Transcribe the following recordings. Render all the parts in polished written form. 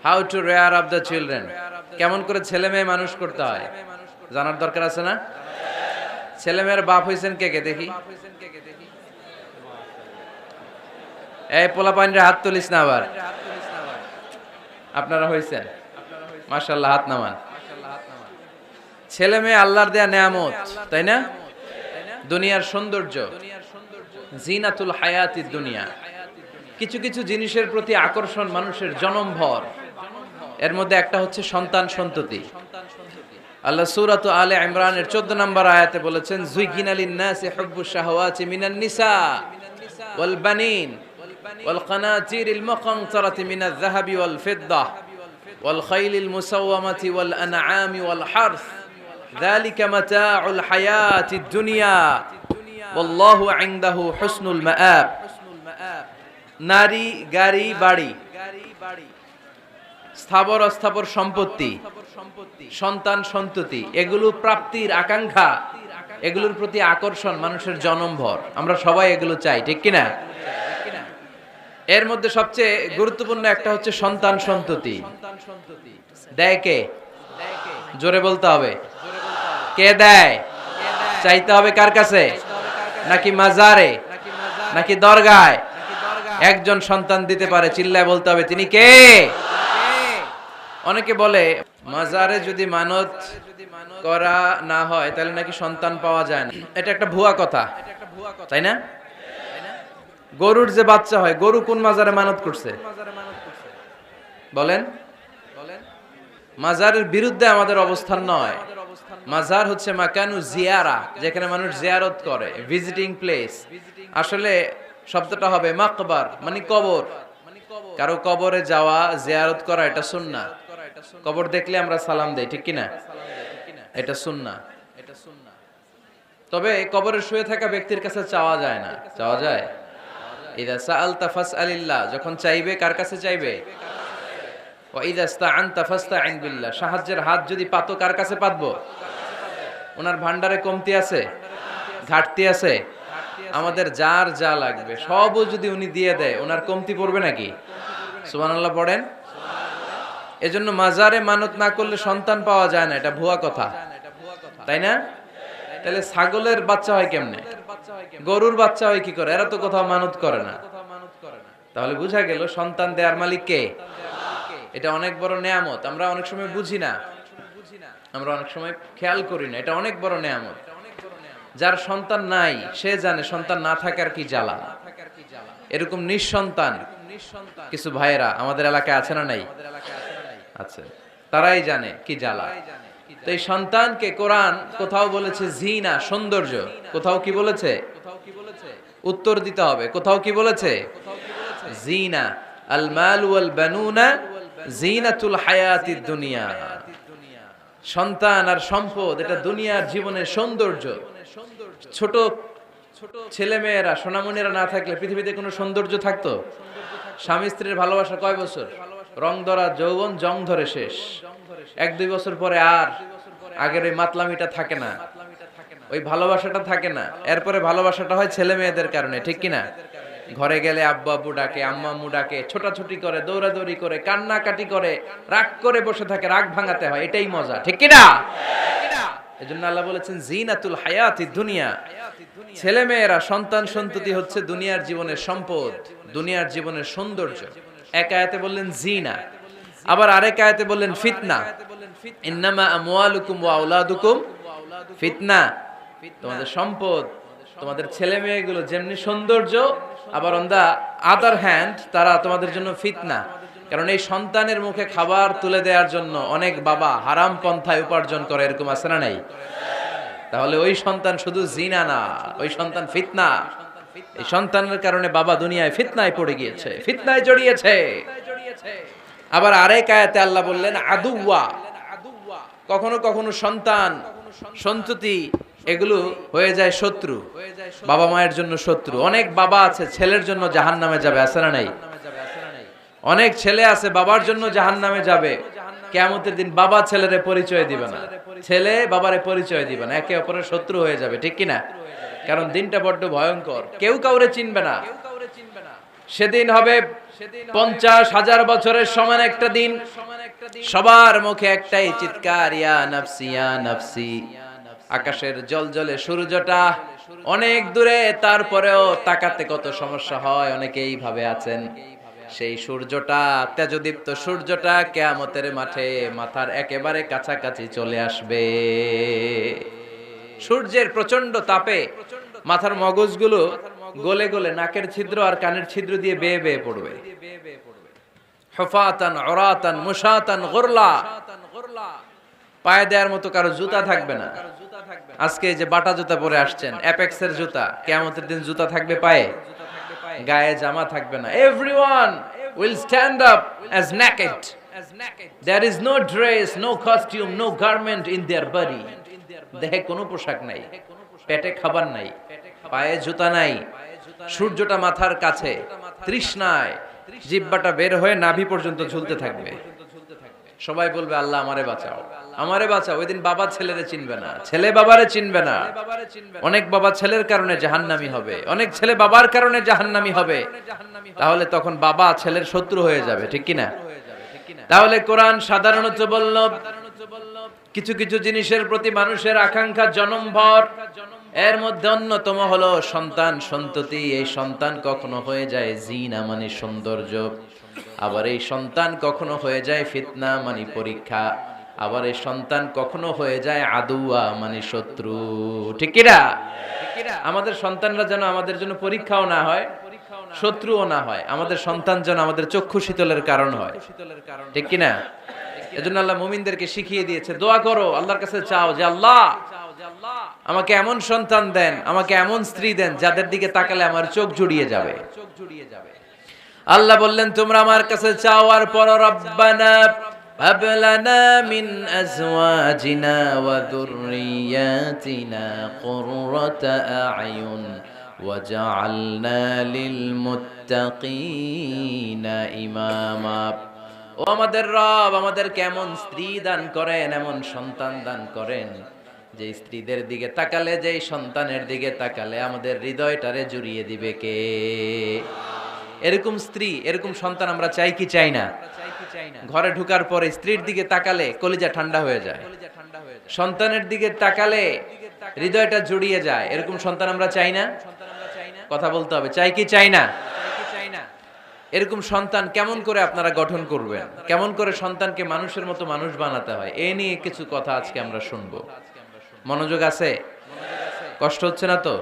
How to rare up the children, কেমন করে ছেলে মেয়ে মানুষ করতে হয় জানার দরকার আছে না? ছেলে মেয়ের বাপ হইছেন কে কে দেখি? এই পোলাপাইনরা হাত তুলিস না আবার। আপনারা হইছেন? মাশাআল্লাহ, হাত নামান। ছেলে মেয়ে আল্লাহর দেয়া নেয়ামত, তাই না? দুনিয়ার সৌন্দর্য, জিনাতুল হায়াতিদ দুনিয়া। কিছু কিছু জিনিসের প্রতি আকর্ষণ মানুষের জনমভর, এর মধ্যে একটা হচ্ছে সন্তান সন্ততি। আল্লাহ সূরাত আলে ইমরানের 14 নম্বর আয়াতে বলেছেন, যুইগিনা লিন-নাসি হুব্বুশ শাহাওয়াতি মিনান নিসা ওয়াল বানিন ওয়াল কানাতিরিল মুকানতারাতি মিনাজ যাহাবি ওয়াল ফিদ্দাহ ওয়াল খাইলিল মুসাওয়ামাতি ওয়াল আনআমি ওয়াল হারস যালিকা মাতাউল হায়াতিদ দুনিয়া ওয়াল্লাহু ইনদাহু হুসনুল মাআব। নারী, গাড়ি, বাড়ি, স্থাবর অস্থাবর সম্পত্তি, সন্তান সন্ততি, এগুলো প্রাপ্তির আকাঙ্ক্ষা, এগুলোর প্রতি আকর্ষণ মানুষের জনমভর। আমরা সবাই এগুলো চাই, ঠিক কিনা? এর মধ্যে সবচেয়ে গুরুত্বপূর্ণ একটা হচ্ছে সন্তান সন্ততি। দেয় কে? জোরে বলতে হবে, কে দেয়? চাইতে হবে কার কাছে? নাকি মাজারে, নাকি দরগায়? একজন সন্তান দিতে পারে, চিল্লায় বলতে হবে তিনি কে? অনেকে বলে মাজারে যদি মানত করা না হয় তাহলে নাকি সন্তান পাওয়া যায় না। এটা একটা ভুয়া কথা, তাই না? গরুর যে বাচ্চা হয়, গরু কোন মাজারে মানত করছে বলেন? মাজারের বিরুদ্ধে আমাদের অবস্থান নয়। মাজার হচ্ছে মাকানু জিয়ারা, যেখানে মানুষ জিয়ারত করে, ভিজিটিং প্লেস। আসলে শব্দটা হবে মাকবার, মানে কবর। কারো কবরে যাওয়া, জিয়ারত করা, এটা সুন্নাহ। কবর দেখলে আমরা সালাম দেই, ঠিক কিনা? এটা সুন্নাহ। তবে কবরে শুয়ে থাকা ব্যক্তির কাছে চাওয়া যায় না। চাওয়া যায়? ইযা সাআলতা ফাসআলিল্লাহ, যখন চাইবে কার কাছে চাইবে? ওয়া ইযা ইসতাআনতা ফাসতাইন বিল্লাহ, সাহায্যের হাত যদি পাতো কার কাছে পাতবো? ওনার ভান্ডারে কমতি আছে, ঘাটতি আছে? আমাদের যার যা লাগবে সবও যদি উনি দিয়ে দেয়, ওনার কমতি পড়বে নাকি? সুবহানাল্লাহ পড়েন। এজন্য মাজারে মানত না করলে সন্তান পাওয়া যায় না, এটা ভুয়া কথা, তাই না? তাহলে ছাগলের বাচ্চা হয় কেমনে? গরুর বাচ্চা হয় কি করে? এরা তো কোথাও মানত করে না। তাহলে বোঝা গেল সন্তান দেয়ার মালিক কে? এটা অনেক বড় নেয়ামত। আমরা অনেক সময় বুঝি না, আমরা অনেক সময় খেয়াল করি না। এটা অনেক বড় নেয়ামত। যার সন্তান নাই সে জানে সন্তান না থাকার কি জ্বালা। এরকম নিঃসন্তান কিছু ভাইয়েরা আমাদের এলাকায় আছে না নাই? আছে, তারাই জানে কি জ্বালা। তো এই সন্তানকে কোরআন কোথাও বলেছে জিনা, সৌন্দর্য, কোথাও কি বলেছে? উত্তর দিতে হবে। কোথাও কি বলেছে? জিনা। আল মাল ওয়াল বানুনা জিনাতুল হায়াতিদ দুনিয়া। সন্তান আর সম্পদ এটা দুনিয়ার জীবনের সৌন্দর্য। ছোট ছোট ছেলে মেয়েরা, সোনামণিরা না থাকলে পৃথিবীতে কোনো সৌন্দর্য থাকতো? স্বামী স্ত্রীর ভালোবাসা কয় বছর? রং ধরা যৌবন, জং ধরে শেষ। 1-2 বছর পরে আর আগের ওই মাতলামিটা থাকে না, ওই ভালোবাসাটা থাকে না। এরপরে ভালোবাসাটা হয় ছেলে মেয়েদের কারণে, ঠিক কিনা? ঘরে গেলে আব্বু আব্বু ডাকে, আম্মা আম্মু ডাকে, ছোটাছুটি করে, দৌড়াদৌড়ি করে, কান্নাকাটি করে, রাগ করে বসে থাকে, রাগ ভাঙাতে হয়, এটাই মজা, ঠিক কিনা? এজন্য আল্লাহ বলেছেন জিনাতুল হায়াতিদ দুনিয়া। ছেলে মেয়েরা, সন্তান সন্ততি হচ্ছে দুনিয়ার জীবনের সম্পদ, দুনিয়ার জীবনের সৌন্দর্য। এক আয়াতে বললেন জিনা, আবার আরেক আয়াতে বললেন ফিতনা। ইন্নামা আমওয়ালুকুম ওয়া আওলাদুকুম ফিতনা। তোমাদের সম্পদ, তোমাদের ছেলে মেয়েগুলো যেমনি সৌন্দর্য, আবার অন দা আদার হ্যান্ড তারা তোমাদের জন্য ফিতনা। কারণ এই সন্তানের মুখে খাবার তুলে দেওয়ার জন্য অনেক বাবা হারাম পন্থায় উপার্জন করে, এরকম আছে না নাই? তাহলে ওই সন্তান শুধু জিনা না, ওই সন্তান ফিতনা। এই সন্তানের কারণে বাবা দুনিয়ায় ফিতনায় পড়ে গিয়েছে, ফিতনায় জড়িয়েছে। আবার আরেক আয়াতে আল্লাহ বললেন আদুওয়া। কখনো কখনো সন্তান সন্ততি এগুলো হয়ে যায় শত্রু, বাবা মায়ের জন্য শত্রু। অনেক বাবা আছে ছেলের জন্য জাহান্নামে যাবে, আছে না নাই? অনেক ছেলে আছে বাবার জন্য জাহান্নামে যাবে। কিয়ামতের দিন বাবা ছেলেরে পরিচয় দিবে না, ছেলে বাবারে পরিচয় দিবে না, একে অপরের শত্রু হয়ে যাবে, ঠিক কিনা? কারণ দিনটা বড্ড ভয়ঙ্কর, কেউ কাউরে চিনবে না। সেদিন হবে 50,000 বছরের সমান একটা দিন। সবার মুখে একটাই চিৎকার, ইয়া নাফসি ইয়া নাফসি। আকাশের জ্বলজ্বলে সূর্যটা অনেক দূরে, তারপরেও তাকাতে কত সমস্যা হয়, অনেকে এইভাবে আছেন। সেই সূর্যটা, তেজদীপ্ত সূর্যটা কিয়ামতের মাঠে মাথার একেবারে কাছাকাছি চলে আসবে। সূর্যের প্রচন্ড তাপে মাথার মগজগুলো গলে গলে নাকের ছিদ্র আর কানের ছিদ্র দিয়ে বেয়ে বেয়ে পড়বে। হুফাতান উরাতান মুশাতান গুরলা, পায়ে দেওয়ার মতো কারো জুতা থাকবে না। আজকে যে বাটা জুতা পরে আসছেন, অ্যাপেক্সের জুতা, কিয়ামতের দিন জুতা থাকবে পায়ে, গায়ে জামা থাকবে না। Everyone will stand up as naked. There is no dress, no costume, no garment in their body. দেহে কোনো পোশাক নাই, পেটে খাবার নাই, পায়ে জুতা নাই, সূর্যটা মাথার কাছে, তৃষ্ণায় জিহ্বাটা বের হয়ে নাভি পর্যন্ত ঝুলতে থাকবে। সবাই বলবে আল্লাহ আমারে বাঁচাও, আমারে বাঁচাও। ওই দিন বাবা ছেলেরে চিনবে না, ছেলে বাবারে চিনবে না। অনেক বাবা ছেলের কারণে জাহান্নামী হবে, অনেক ছেলে বাবার কারণে জাহান্নামী হবে। তাহলে তখন বাবা ছেলের শত্রু হয়ে যাবে, ঠিক কিনা? তাহলে কোরআন সাধারণত বলল কিছু কিছু জিনিসের প্রতি মানুষের আকাঙ্ক্ষা জনমভর, এর মধ্যে অন্যতম হলো সন্তান সন্ততি। এই সন্তান কখনো হয়ে যায় জিনা মানে সৌন্দর্য, আবার এই সন্তান কখনো হয়ে যায় ফিতনা মানে পরীক্ষা, আবার এই সন্তান কখনো হয়ে যায় আদুয়া মানে শত্রু, ঠিক কিনা? আমাদের সন্তানরা যেন আমাদের জন্য পরীক্ষাও না হয়, শত্রুও না হয়। আমাদের সন্তান যেন আমাদের চক্ষু শীতলের কারণ হয়, ঠিক কিনা? এজন্য আল্লাহ মুমিনদেরকে শিখিয়ে দিয়েছে, দোয়া করো, আল্লাহর কাছে চাও যে আল্লাহ আমাকে এমন সন্তান দেন, আমাকে এমন স্ত্রী দেন যাদের দিকে তাকালে আমার চোখ জুড়িয়ে যাবে। আল্লাহ বললেন তোমরা আমার কাছে চাও আর পড়ো, রব্বানা হাব লানা মিন আজওয়াজিনা ওয়া যুররিয়াতিনা কুররাতা আ'য়ুন ওয়াজআলনা লিল মুত্তাকিনা ইমামা। ও আমাদের রব, আমাদের কেমন স্ত্রী দান করেন, এমন সন্তান দান করেন যে স্ত্রীদের দিকে তাকালে, যে সন্তানের দিকে তাকালে আমাদের হৃদয়টারে জুড়িয়ে দিবে কে? এরকম স্ত্রী, এরকম সন্তান আমরা চাই কি চাই না? ঘরে ঢোকার পরে স্ত্রীর দিকে তাকালে কলিজা ঠান্ডা হয়ে যায়, সন্তানের দিকে তাকালে হৃদয়টা জুড়িয়ে যায়। এরকম সন্তান আমরা চাই না? কথা বলতে হবে, চাই কি চাই না? এরকম সন্তান কেমন করে আপনারা গঠন করবেন, কেমন করে সন্তানকে মানুষের মতো মানুষ বানাতে হয়, এ নিয়ে কিছু কথা আজকে আমরা শুনবো। মনোযোগ আছে? কষ্ট হচ্ছে না তো?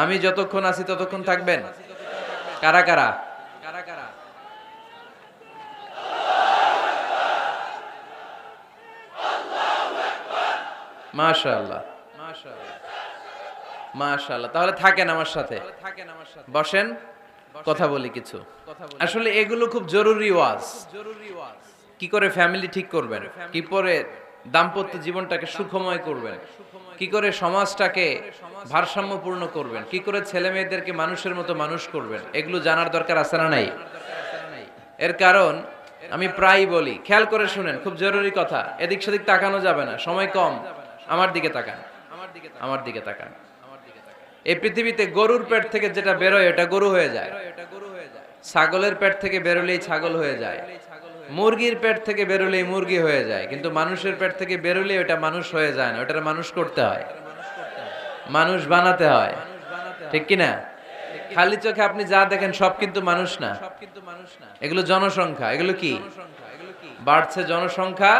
আমি যতক্ষণ আছি ততক্ষণ থাকবেন? কারা কারা? মাশাআল্লাহ, মাশাআল্লাহ। তাহলে থাকেন আমার সাথে, বসেন, কথা বলি কিছু। আসলে এগুলো খুব জরুরি ওয়াজ। কি করে ফ্যামিলি ঠিক করবেন, কি করে দাম্পত্য জীবনটাকে সুখময় করবেন, কি করে সমাজটাকে ভারসাম্যপূর্ণ করবেন, কি করে ছেলে মেয়েদেরকে মানুষের মতো মানুষ করবেন, এগুলো জানার দরকার আছে না নাই? এর কারণ আমি প্রায় বলি, খেয়াল করে শুনেন, খুব জরুরি কথা, এদিক সেদিক তাকানো যাবে না, সময় কম। আমার দিকে তাকান, আমার দিকে তাকান। এই পৃথিবীতে গরুর পেট থেকে যেটা বেরোয় এটা গরু হয়ে যায়, ছাগলের পেট থেকে বেরোলেই ছাগল হয়ে যায়, মুরগির পেট থেকে বেরোলেই মুরগি হয়ে যায়, কিন্তু মানুষের পেট থেকে বেরোলেই ওটা মানুষ হয়ে যায় না, ওটা মানুষ করতে হয়, মানুষ বানাতে হয়, ঠিক কিনা? খালি চোখে আপনি যা দেখেন সব কিন্তু মানুষ না, এগুলো জনসংখ্যা। এগুলো কি? বাড়ছে জনসংখ্যা,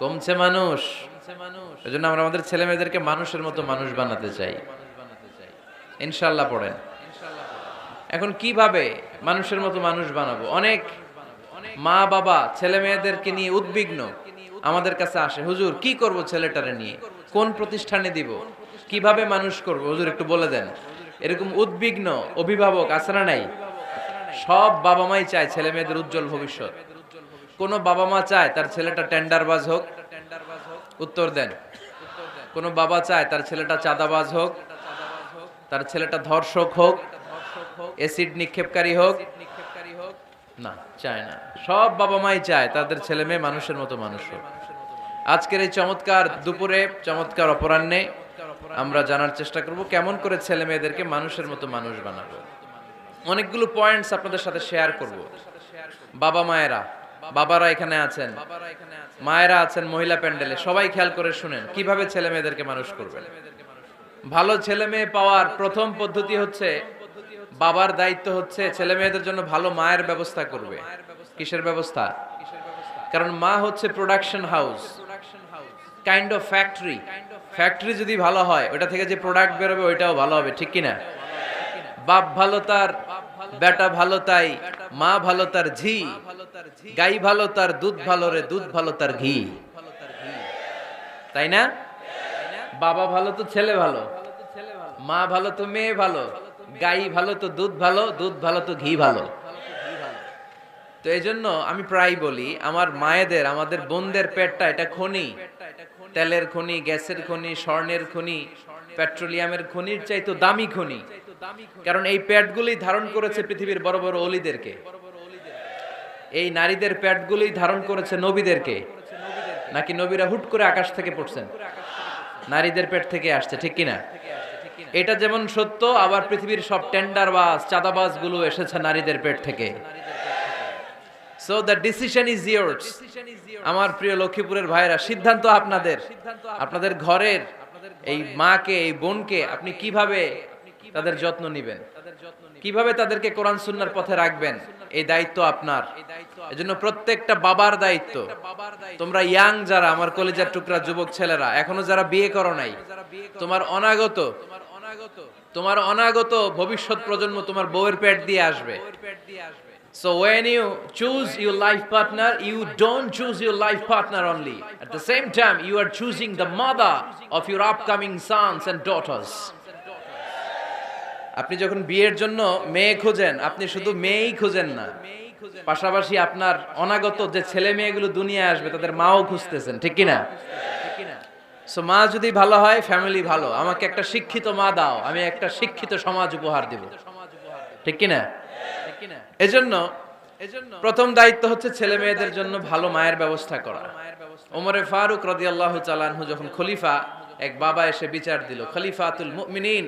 কমছে মানুষ। এজন্য আমরা আমাদের ছেলে মেয়েদেরকে মানুষের মতো মানুষ বানাতে চাই, ইনশাআল্লাহ। পড়েন এখন কিভাবে মানুষের মতো মানুষ বানাবো। অনেক মা বাবা ছেলে মেয়েদেরকে নিয়ে উদ্বিগ্ন, আমাদের কাছে আসে, হুজুর কি করব ছেলেটারে নিয়ে, কোন প্রতিষ্ঠানে দিব, কিভাবে মানুষ করব হুজুর একটু বলে দেন। এরকম উদ্বিগ্ন অভিভাবক আছে না নাই? সব বাবা মাই চায় ছেলে মেয়েদের উজ্জ্বল ভবিষ্যৎ। কোন বাবা মা চায় তার ছেলেটা টেন্ডারবাজ হোক? উত্তর দেন। কোন বাবা চায় তার ছেলেটা চাঁদাবাজ হোক, তার ছেলেটা ধর্ষক হোক, অ্যাসিড নিক্ষেপকারী হোক? না, চায় না। সব বাবা মাই চায় তাদের ছেলে মেয়ে মানুষের মতো মানুষ হোক। আজকের এই চমৎকার দুপুরে, চমৎকার অপরাহ্নে আমরা জানার চেষ্টা করব কেমন করে ছেলে মেয়েদেরকে মানুষের মতো মানুষ বানাবো। অনেকগুলো পয়েন্টস আপনাদের সাথে শেয়ার করব। বাবা মায়েরা, বাবারা এখানে আছেন, মায়েরা আছেন মহিলা প্যান্ডেলে, সবাই খেয়াল করে শুনেন কিভাবে ছেলে মেয়েদেরকে মানুষ করবেন। ভালো ছেলে মেয়ে পাওয়ার প্রথম পদ্ধতি হচ্ছে, বাবার দায়িত্ব হচ্ছে ছেলে মেয়েদের জন্য ভালো মায়ের ব্যবস্থা করবে। কিসের ব্যবস্থা? কারণ মা হচ্ছে production house, kind of factory. Factory যদি ভালো হয়, ওটা থেকে যে প্রোডাক্ট বেরোবে ওইটাও ভালো হবে, ঠিক কিনা? বাপ ভালো তার বেটা ভালো তাই, মা ভালো তার ঝি, গাই ভালো তার দুধ ভালো রে, দুধ ভালো তার ঘি, তাই না? বাবা ভালো তো ছেলে ভালো, মা ভালো তো মেয়ে ভালো, গাই ভালো তো দুধ ভালো, দুধ ভালো তো ঘি ভালো। তো এই জন্য আমি প্রায় বলি, আমার মায়েদের, আমাদের বোনদের পেটটা এটা খনি, তেলের খনি, গ্যাসের খনি, স্বর্ণের খনি, পেট্রোলিয়ামের খনির চাইতো দামি খনি। কারণ এই পেটগুলি ধারণ করেছে পৃথিবীর বড় বড় অলিদেরকে, এই নারীদের পেটগুলি ধারণ করেছে নবীদেরকে। নাকি নবীরা হুট করে আকাশ থেকে পড়ছেন? নারীদের পেট থেকে আসছে, ঠিক কিনা? এটা যেমন সত্য, আবার পৃথিবীর সব টেন্ডারবাজ, চাঁদাবাজ গুলো এসেছে নারীদের পেট থেকে। So the decision is years. আমার প্রিয় লক্ষ্মীপুরের ভাইরা, সিদ্ধান্ত আপনাদের। আপনাদের ঘরের এই মাকে, এই বোনকে আপনি কিভাবে তাদের যত্ন নেবেন, কিভাবে তাদেরকে কোরআন সুন্নাহর পথে রাখবেন, এই দায়িত্ব আপনার। এজন্য প্রত্যেকটা বাবার দায়িত্ব। তোমরা ইয়াং যারা, আমার কলেজের টুকরা যুবক ছেলেরা, এখনো যারা বিয়ে করো নাই, তোমার অনাগত ভবিষ্যৎ প্রজন্ম তোমার বউয়ের পেট দিয়ে আসবে। So when you choose your life partner, you don't choose your life partner only. At the same time, you are choosing the mother of your upcoming sons and daughters. আপনি যখন বিয়ের জন্য মেয়ে খোঁজেন, আপনি শুধু মেয়েই খোঁজেন না, পাশাপাশি আপনার অনাগত যে ছেলে মেয়েগুলো দুনিয়ায় আসবে তাদের মাও খুঁজতেছেন, ঠিক কিনা? সো মা যদি ভালো হয়, ফ্যামিলি ভালো। আমাকে একটা শিক্ষিত মা দাও, আমি একটা শিক্ষিত সমাজ উপহার দিব, ঠিক কিনা? এজন্য প্রথম দায়িত্ব হচ্ছে ছেলে মেয়েদের জন্য ভালো মায়ের ব্যবস্থা করা। ওমরে ফারুক রাদিয়াল্লাহু তাআলা আনহু যখন খলিফা, এক বাবা এসে বিচার দিল, খলিফাতুল মুমিনিন,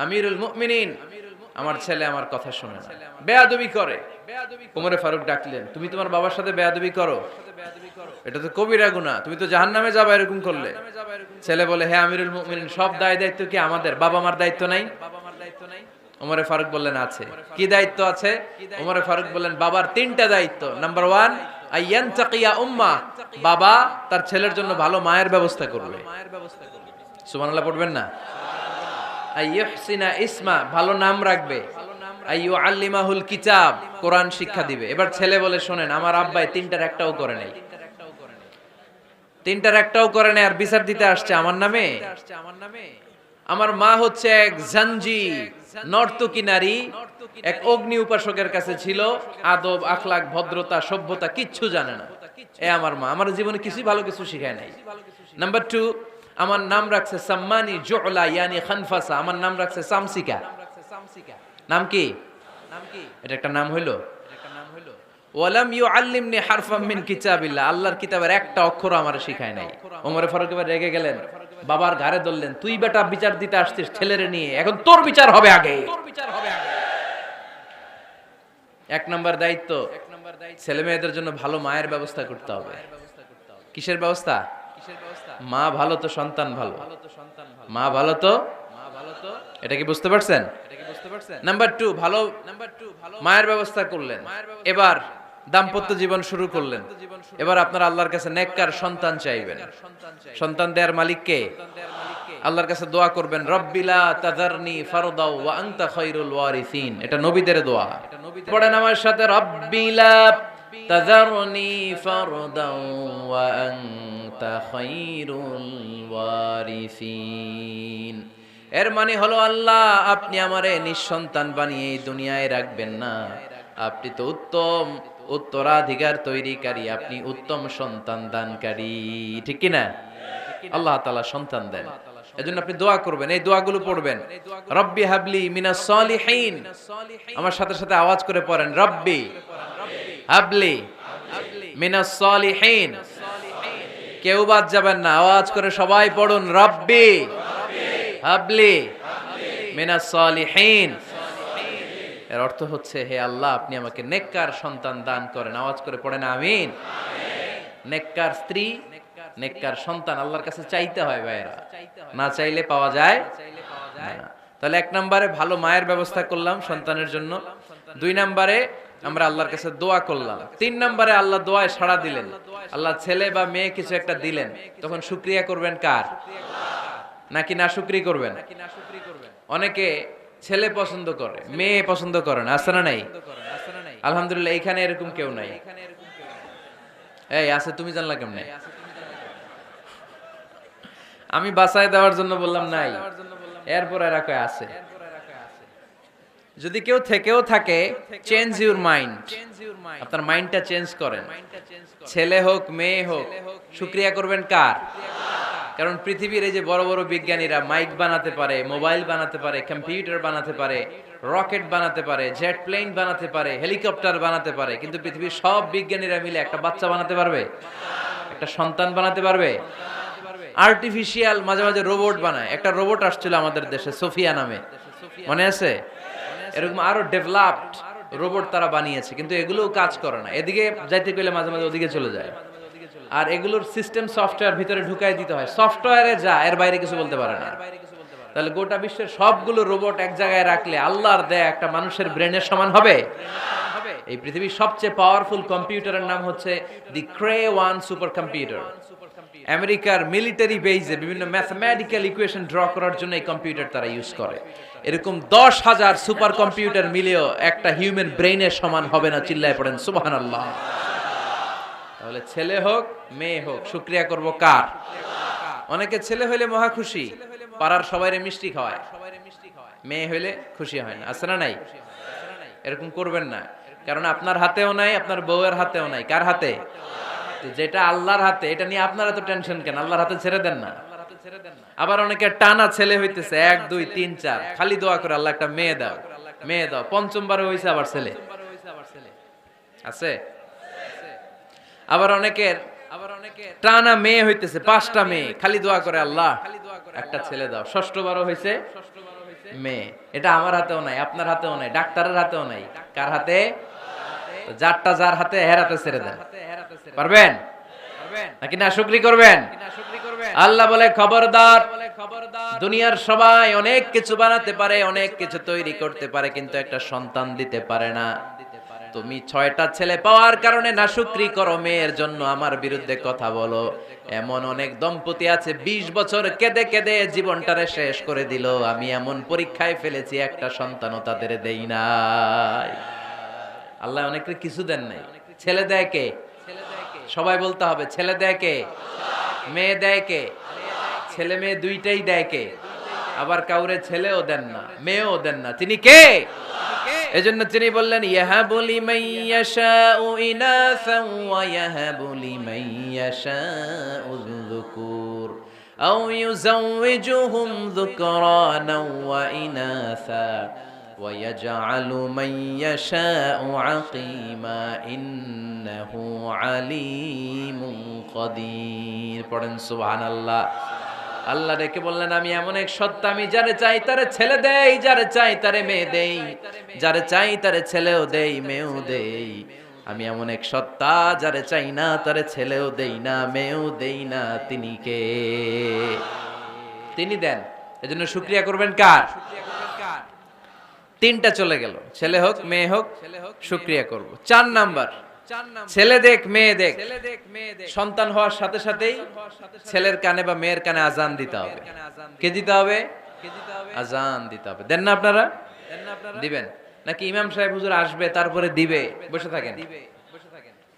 আমিরুল মুমিনিন, আমার ছেলে আমার কথা শুনে না, বেয়াদবি করে। ওমরে ফারুক ডাকলেন, তুমি তোমার বাবার সাথে বেয়াদবি করো? এটা তো কবিরা গুনাহ, তুমি তো জাহান্নামে যাবে এরকম করলে। ছেলে বলে, হে আমিরুল মুমিনিন, সব দায়িত্ব কি আমাদের? বাবা মার দায়িত্ব নাই? ওমরে ফারুক বললেন, আছে। কি দায়িত্ব আছে? ওমরে ফারুক বললেন, বাবার তিনটা দায়িত্ব। নাম্বার 1, আইয়ানতাকিয়া উম্মাহ, বাবা তার ছেলের জন্য ভালো মায়ের ব্যবস্থা করবে। সুবহানাল্লাহ পড়বেন না? আইয়ুহসিনা ইসমা, ভালো নাম রাখবে। আইয়ুআল্লিমাহুল কিতাব, কোরআন শিক্ষা দিবে। এবার ছেলে বলে, শোনেন, আমার আব্বাই তিনটার একটাও করে নাই, তিনটার একটাও করে নাই, আর বিচার দিতে আসছে আমার নামে। আমার মা হচ্ছে এক জাঞ্জি, নর্তকী নারী, এক অগ্নি উপাসকের কাছে ছিল, আদব, আখলাক, ভদ্রতা, সভ্যতা কিচ্ছু জানে না। এ আমার মা, আমার জীবনে কিছুই ভালো কিছু শিখায় নাই। নাম্বার 2, আমার নাম রাখছে সাম্মানি জুলা, ইয়ানি খানফাসা, আমার নাম রাখছে সামসিকা। নাম কি? এটা একটা নাম হইলো? ওয়ালাম ইউআল্লিমনি হারফাম মিন কিতাবিল্লাহ, আল্লাহর কিতাবের একটা অক্ষর আমার শিখায় নাই। ওমর ফারুক এবার রেগে গেলেন, বাবার ঘাড়ে ধরলেন, তুই বেটা বিচার দিতে আসছিস ছেলেরে নিয়ে, এখন তোর বিচার হবে আগে। এক নম্বর দায়িত্ব, ছেলে মেয়েদের জন্য ভালো মায়ের ব্যবস্থা করতে হবে। কিসের ব্যবস্থা? মা ভালো তো সন্তান ভালো, মা ভালো তো, এটা কি বুঝতে পারছেন? নাম্বার 2, ভালো মায়ের ব্যবস্থা করলেন। এবার দাম্পত্য জীবন শুরু করলেন। এবার আপনারা আল্লাহর কাছে নেককার সন্তান চাইবেন। সন্তান দেওয়ার মালিক কে? আল্লাহর কাছে দোয়া করবেন, রব্বিলা তাযারনি ফারদাও ওয়া আনতা খায়রুল ওয়ারিসিন। এটা নবীদের দোয়া। পড়েন আমার সাথে, রব্বিলা তাযারনি ফারদাও ওয়া আনতা খায়রুল ওয়ারিসিন। এর মানে হলো, আল্লাহ আপনি আমারে নিঃসন্তান বানিয়ে এই দুনিয়ায় রাখবেন না, আপনি তো উত্তম উত্তরাধিকার তৈরিকারী, আপনি উত্তম সন্তান দানকারী, ঠিক কিনা? আল্লাহ তাআলা সন্তান দেন, এজন্য আপনি দোয়া করবেন, এই দোয়াগুলো পড়বেন। রব্বি হাবলি মিনাস সালিহিন, আমার সাথে সাথে আওয়াজ করে পড়েন, রব্বি হাবলি মিনাস সালিহিন। কেউ বাদ যাবেন না, আওয়াজ করে সবাই পড়ুন, রব্বি হাবলি মিনাস সালিহিন। এর অর্থ হচ্ছে, হে আল্লাহ, আপনি আমাকে নেককার সন্তান দান করেন। আওয়াজ করে পড়েন আমিন। নেককার স্ত্রী, নেককার সন্তান আল্লাহর কাছে চাইতে হয় ভাইরা, না চাইলে পাওয়া যায় না। তাহলে 1 নম্বরে ভালো মায়ের ব্যবস্থা করলাম সন্তানের জন্য, 2 নম্বরে আমরা আল্লাহর কাছে দোয়া করলাম, 3 নম্বরে আল্লাহ দোয়ায় সাড়া দিলেন, আল্লাহ ছেলে বা মেয়ে কিছু একটা দিলেন, তখন শুকরিয়া করবেন কার? নাকি না শুকরিয়া করবেন? অনেকে ছেলে পছন্দ করে, মেয়ে পছন্দ করে না, আছে না নাই? আলহামদুলিল্লাহ এখানে এরকম কেউ নাই। এই আছে, তুমি জানলা কেমনে? আমি বাঁচায় দেওয়ার জন্য বললাম নাই, এরপর এরা কয় আছে। যদি কেউ থেকেও থাকে, চেঞ্জ ইউর মাইন্ড, আপনার মাইন্ডটা চেঞ্জ করেন। ছেলে হোক মেয়ে হোক, শুকরিয়া করবেন কার? কারণ পৃথিবীর এই যে বড় বড় বিজ্ঞানীরা মাইক বানাতে পারে, মোবাইল বানাতে পারে, কম্পিউটার বানাতে পারে, রকেট বানাতে পারে, জেট প্লেন বানাতে পারে, হেলিকপ্টার বানাতে পারে, কিন্তু পৃথিবীর সব বিজ্ঞানীরা মিলে একটা বাচ্চা বানাতে পারবে? একটা সন্তান বানাতে পারবে? আর্টিফিশিয়াল মাঝে মাঝে রোবট বানায়। একটা রোবট আসছিল আমাদের দেশে, সোফিয়া নামে, মনে আছে? এরকম আরো ডেভেলপড রোবট তারা বানিয়েছে, কিন্তু এগুলোও কাজ করে না। এদিকে যাইতে গেলে মাঝে মাঝে ওদিকে চলে যায়। আর এগুলোর সিস্টেম সফটওয়্যার ভিতরে ঢুকাই দিতে হয়, সফটওয়্যারে যা, এর বাইরে কিছু বলতে পারে না। তাহলে গোটা বিশ্বের সবগুলো রোবট এক জায়গায় রাখলে আল্লাহর দেয়া একটা মানুষের ব্রেনের সমান হবে? এই পৃথিবীর সবচেয়ে পাওয়ারফুল কম্পিউটারের নাম হচ্ছে দি ক্রে 1 সুপার কম্পিউটার। আমেরিকার মিলিটারি বেজে বিভিন্ন ম্যাথমেটিক্যাল ইকুয়েশন ড্র করার জন্য এই কম্পিউটার তারা ইউজ করে। এরকম 10,000 সুপার কম্পিউটার মিলেও একটা হিউম্যান ব্রেইনের সমান হবে না। চিল্লায় পড়েন সুবহানাল্লাহ। তাহলে ছেলে হোক মেয়ে হোক, শুকরিয়া করব কার? অনেকে ছেলে হইলে মহা খুশি, পাড়ার সবাইরে মিষ্টি খাওয়ায়, মেয়ে হইলে খুশি হয় না, আছে না নাই? এরকম করবেন না, কারণ আপনার হাতেও নাই, আপনার বউয়ের হাতেও নাই। কার হাতে? যেটা আল্লাহর হাতে, এটা নিয়ে আপনারা তো টেনশন কেন? আল্লাহর হাতে ছেড়ে দেন না। আবার অনেকে টানা ছেলে হইতেছে 1 2 3 4, খালি দোয়া করে আল্লাহ একটা মেয়ে দাও, মেয়ে দাও। 5ম বারে হইছে আবার ছেলে, আছে? আবার অনেকের টানা মেয়ে হইতেছে 5টা মেয়ে, খালি দোয়া করে আল্লাহ একটা ছেলে দাও। 6ষ্ঠ বারও হইছে মেয়ে। এটা আমার হাতেও নাই, আপনার হাতেও নাই, ডাক্তারের হাতেও নাই। কার হাতে? যারটা যার হাতে, হের হাতে ছেড়ে দেন। পারবেন নাকি না শুকরি করবেন? আল্লাহ বলে খবরদার, দুনিয়ার সবাই অনেক কিছু বানাতে পারে, অনেক কিছু তৈরি করতে পারে, কিন্তু একটা সন্তান দিতে পারে না। তুমি 6টা ছেলে পাওয়ার কারণে না শুকরি করো, মেয়ের জন্য আমার বিরুদ্ধে কথা বলো। এমন অনেক দম্পতি আছে 20 বছর কেঁদে কেঁদে জীবনটারে শেষ করে দিল। আমি এমন পরীক্ষায় ফেলেছি, একটা সন্তানও তাদের দেই নাই। আল্লাহ অনেকে কিছু দেন নাই। ছেলে দেয় কে? সবাই বলতে হবে, ছেলে দেয় কে? মেয়ে দেয় কে? ছেলে মেয়ে দুইটাই দেয় কে? আবার কাউরে ছেলেও দেন না, মেয়েও দেন না, তিনি কে? এজন্য তিনি বললেন, ইয়াহাবু লিমান ইয়াশাউ ইনাসান ওয়া ইয়াহাবু লিমান ইয়াশাউ যুকুর আও ইউযাওয়িজুহুম যুকরানান ওয়া ইনাসা ওয়া ইয়াজআলু মান ইয়াশাউ আকিমা ইন্নাহু আলিমুন কাদির। পড়েন সুবহানাল্লাহ। আল্লাহ ডেকে বললেন, আমি এমন এক সত্তা, আমি যারে চাই তারে ছেলে দেই, যারে চাই তারে মেয়ে দেই, যারে চাই তারে ছেলেও দেই, মেয়েও দেই। আমি এমন এক সত্তা, যারে চাই না তারে ছেলেও দেই না, মেয়েও দেই না। তিনি কে? তিনি দেন। এজন্য শুকরিয়া করবেন কার? 3টা চলে গেল, ছেলে হোক মেয়ে হোক, শুকরিয়া করব। 4 নাম্বার, ছেলে দেখ মেয়ে দেখ, সন্তান হওয়ার সাথে সাথেই ছেলের কানে বা মেয়ের কানে আজান দিতে হবে। কে দিতে হবে? আজান দিতে হবে। দেন না আপনারা? দিবেন নাকি? ইমাম সাহেব হুজুর আসবে তারপরে দিবে, বসে থাকেন।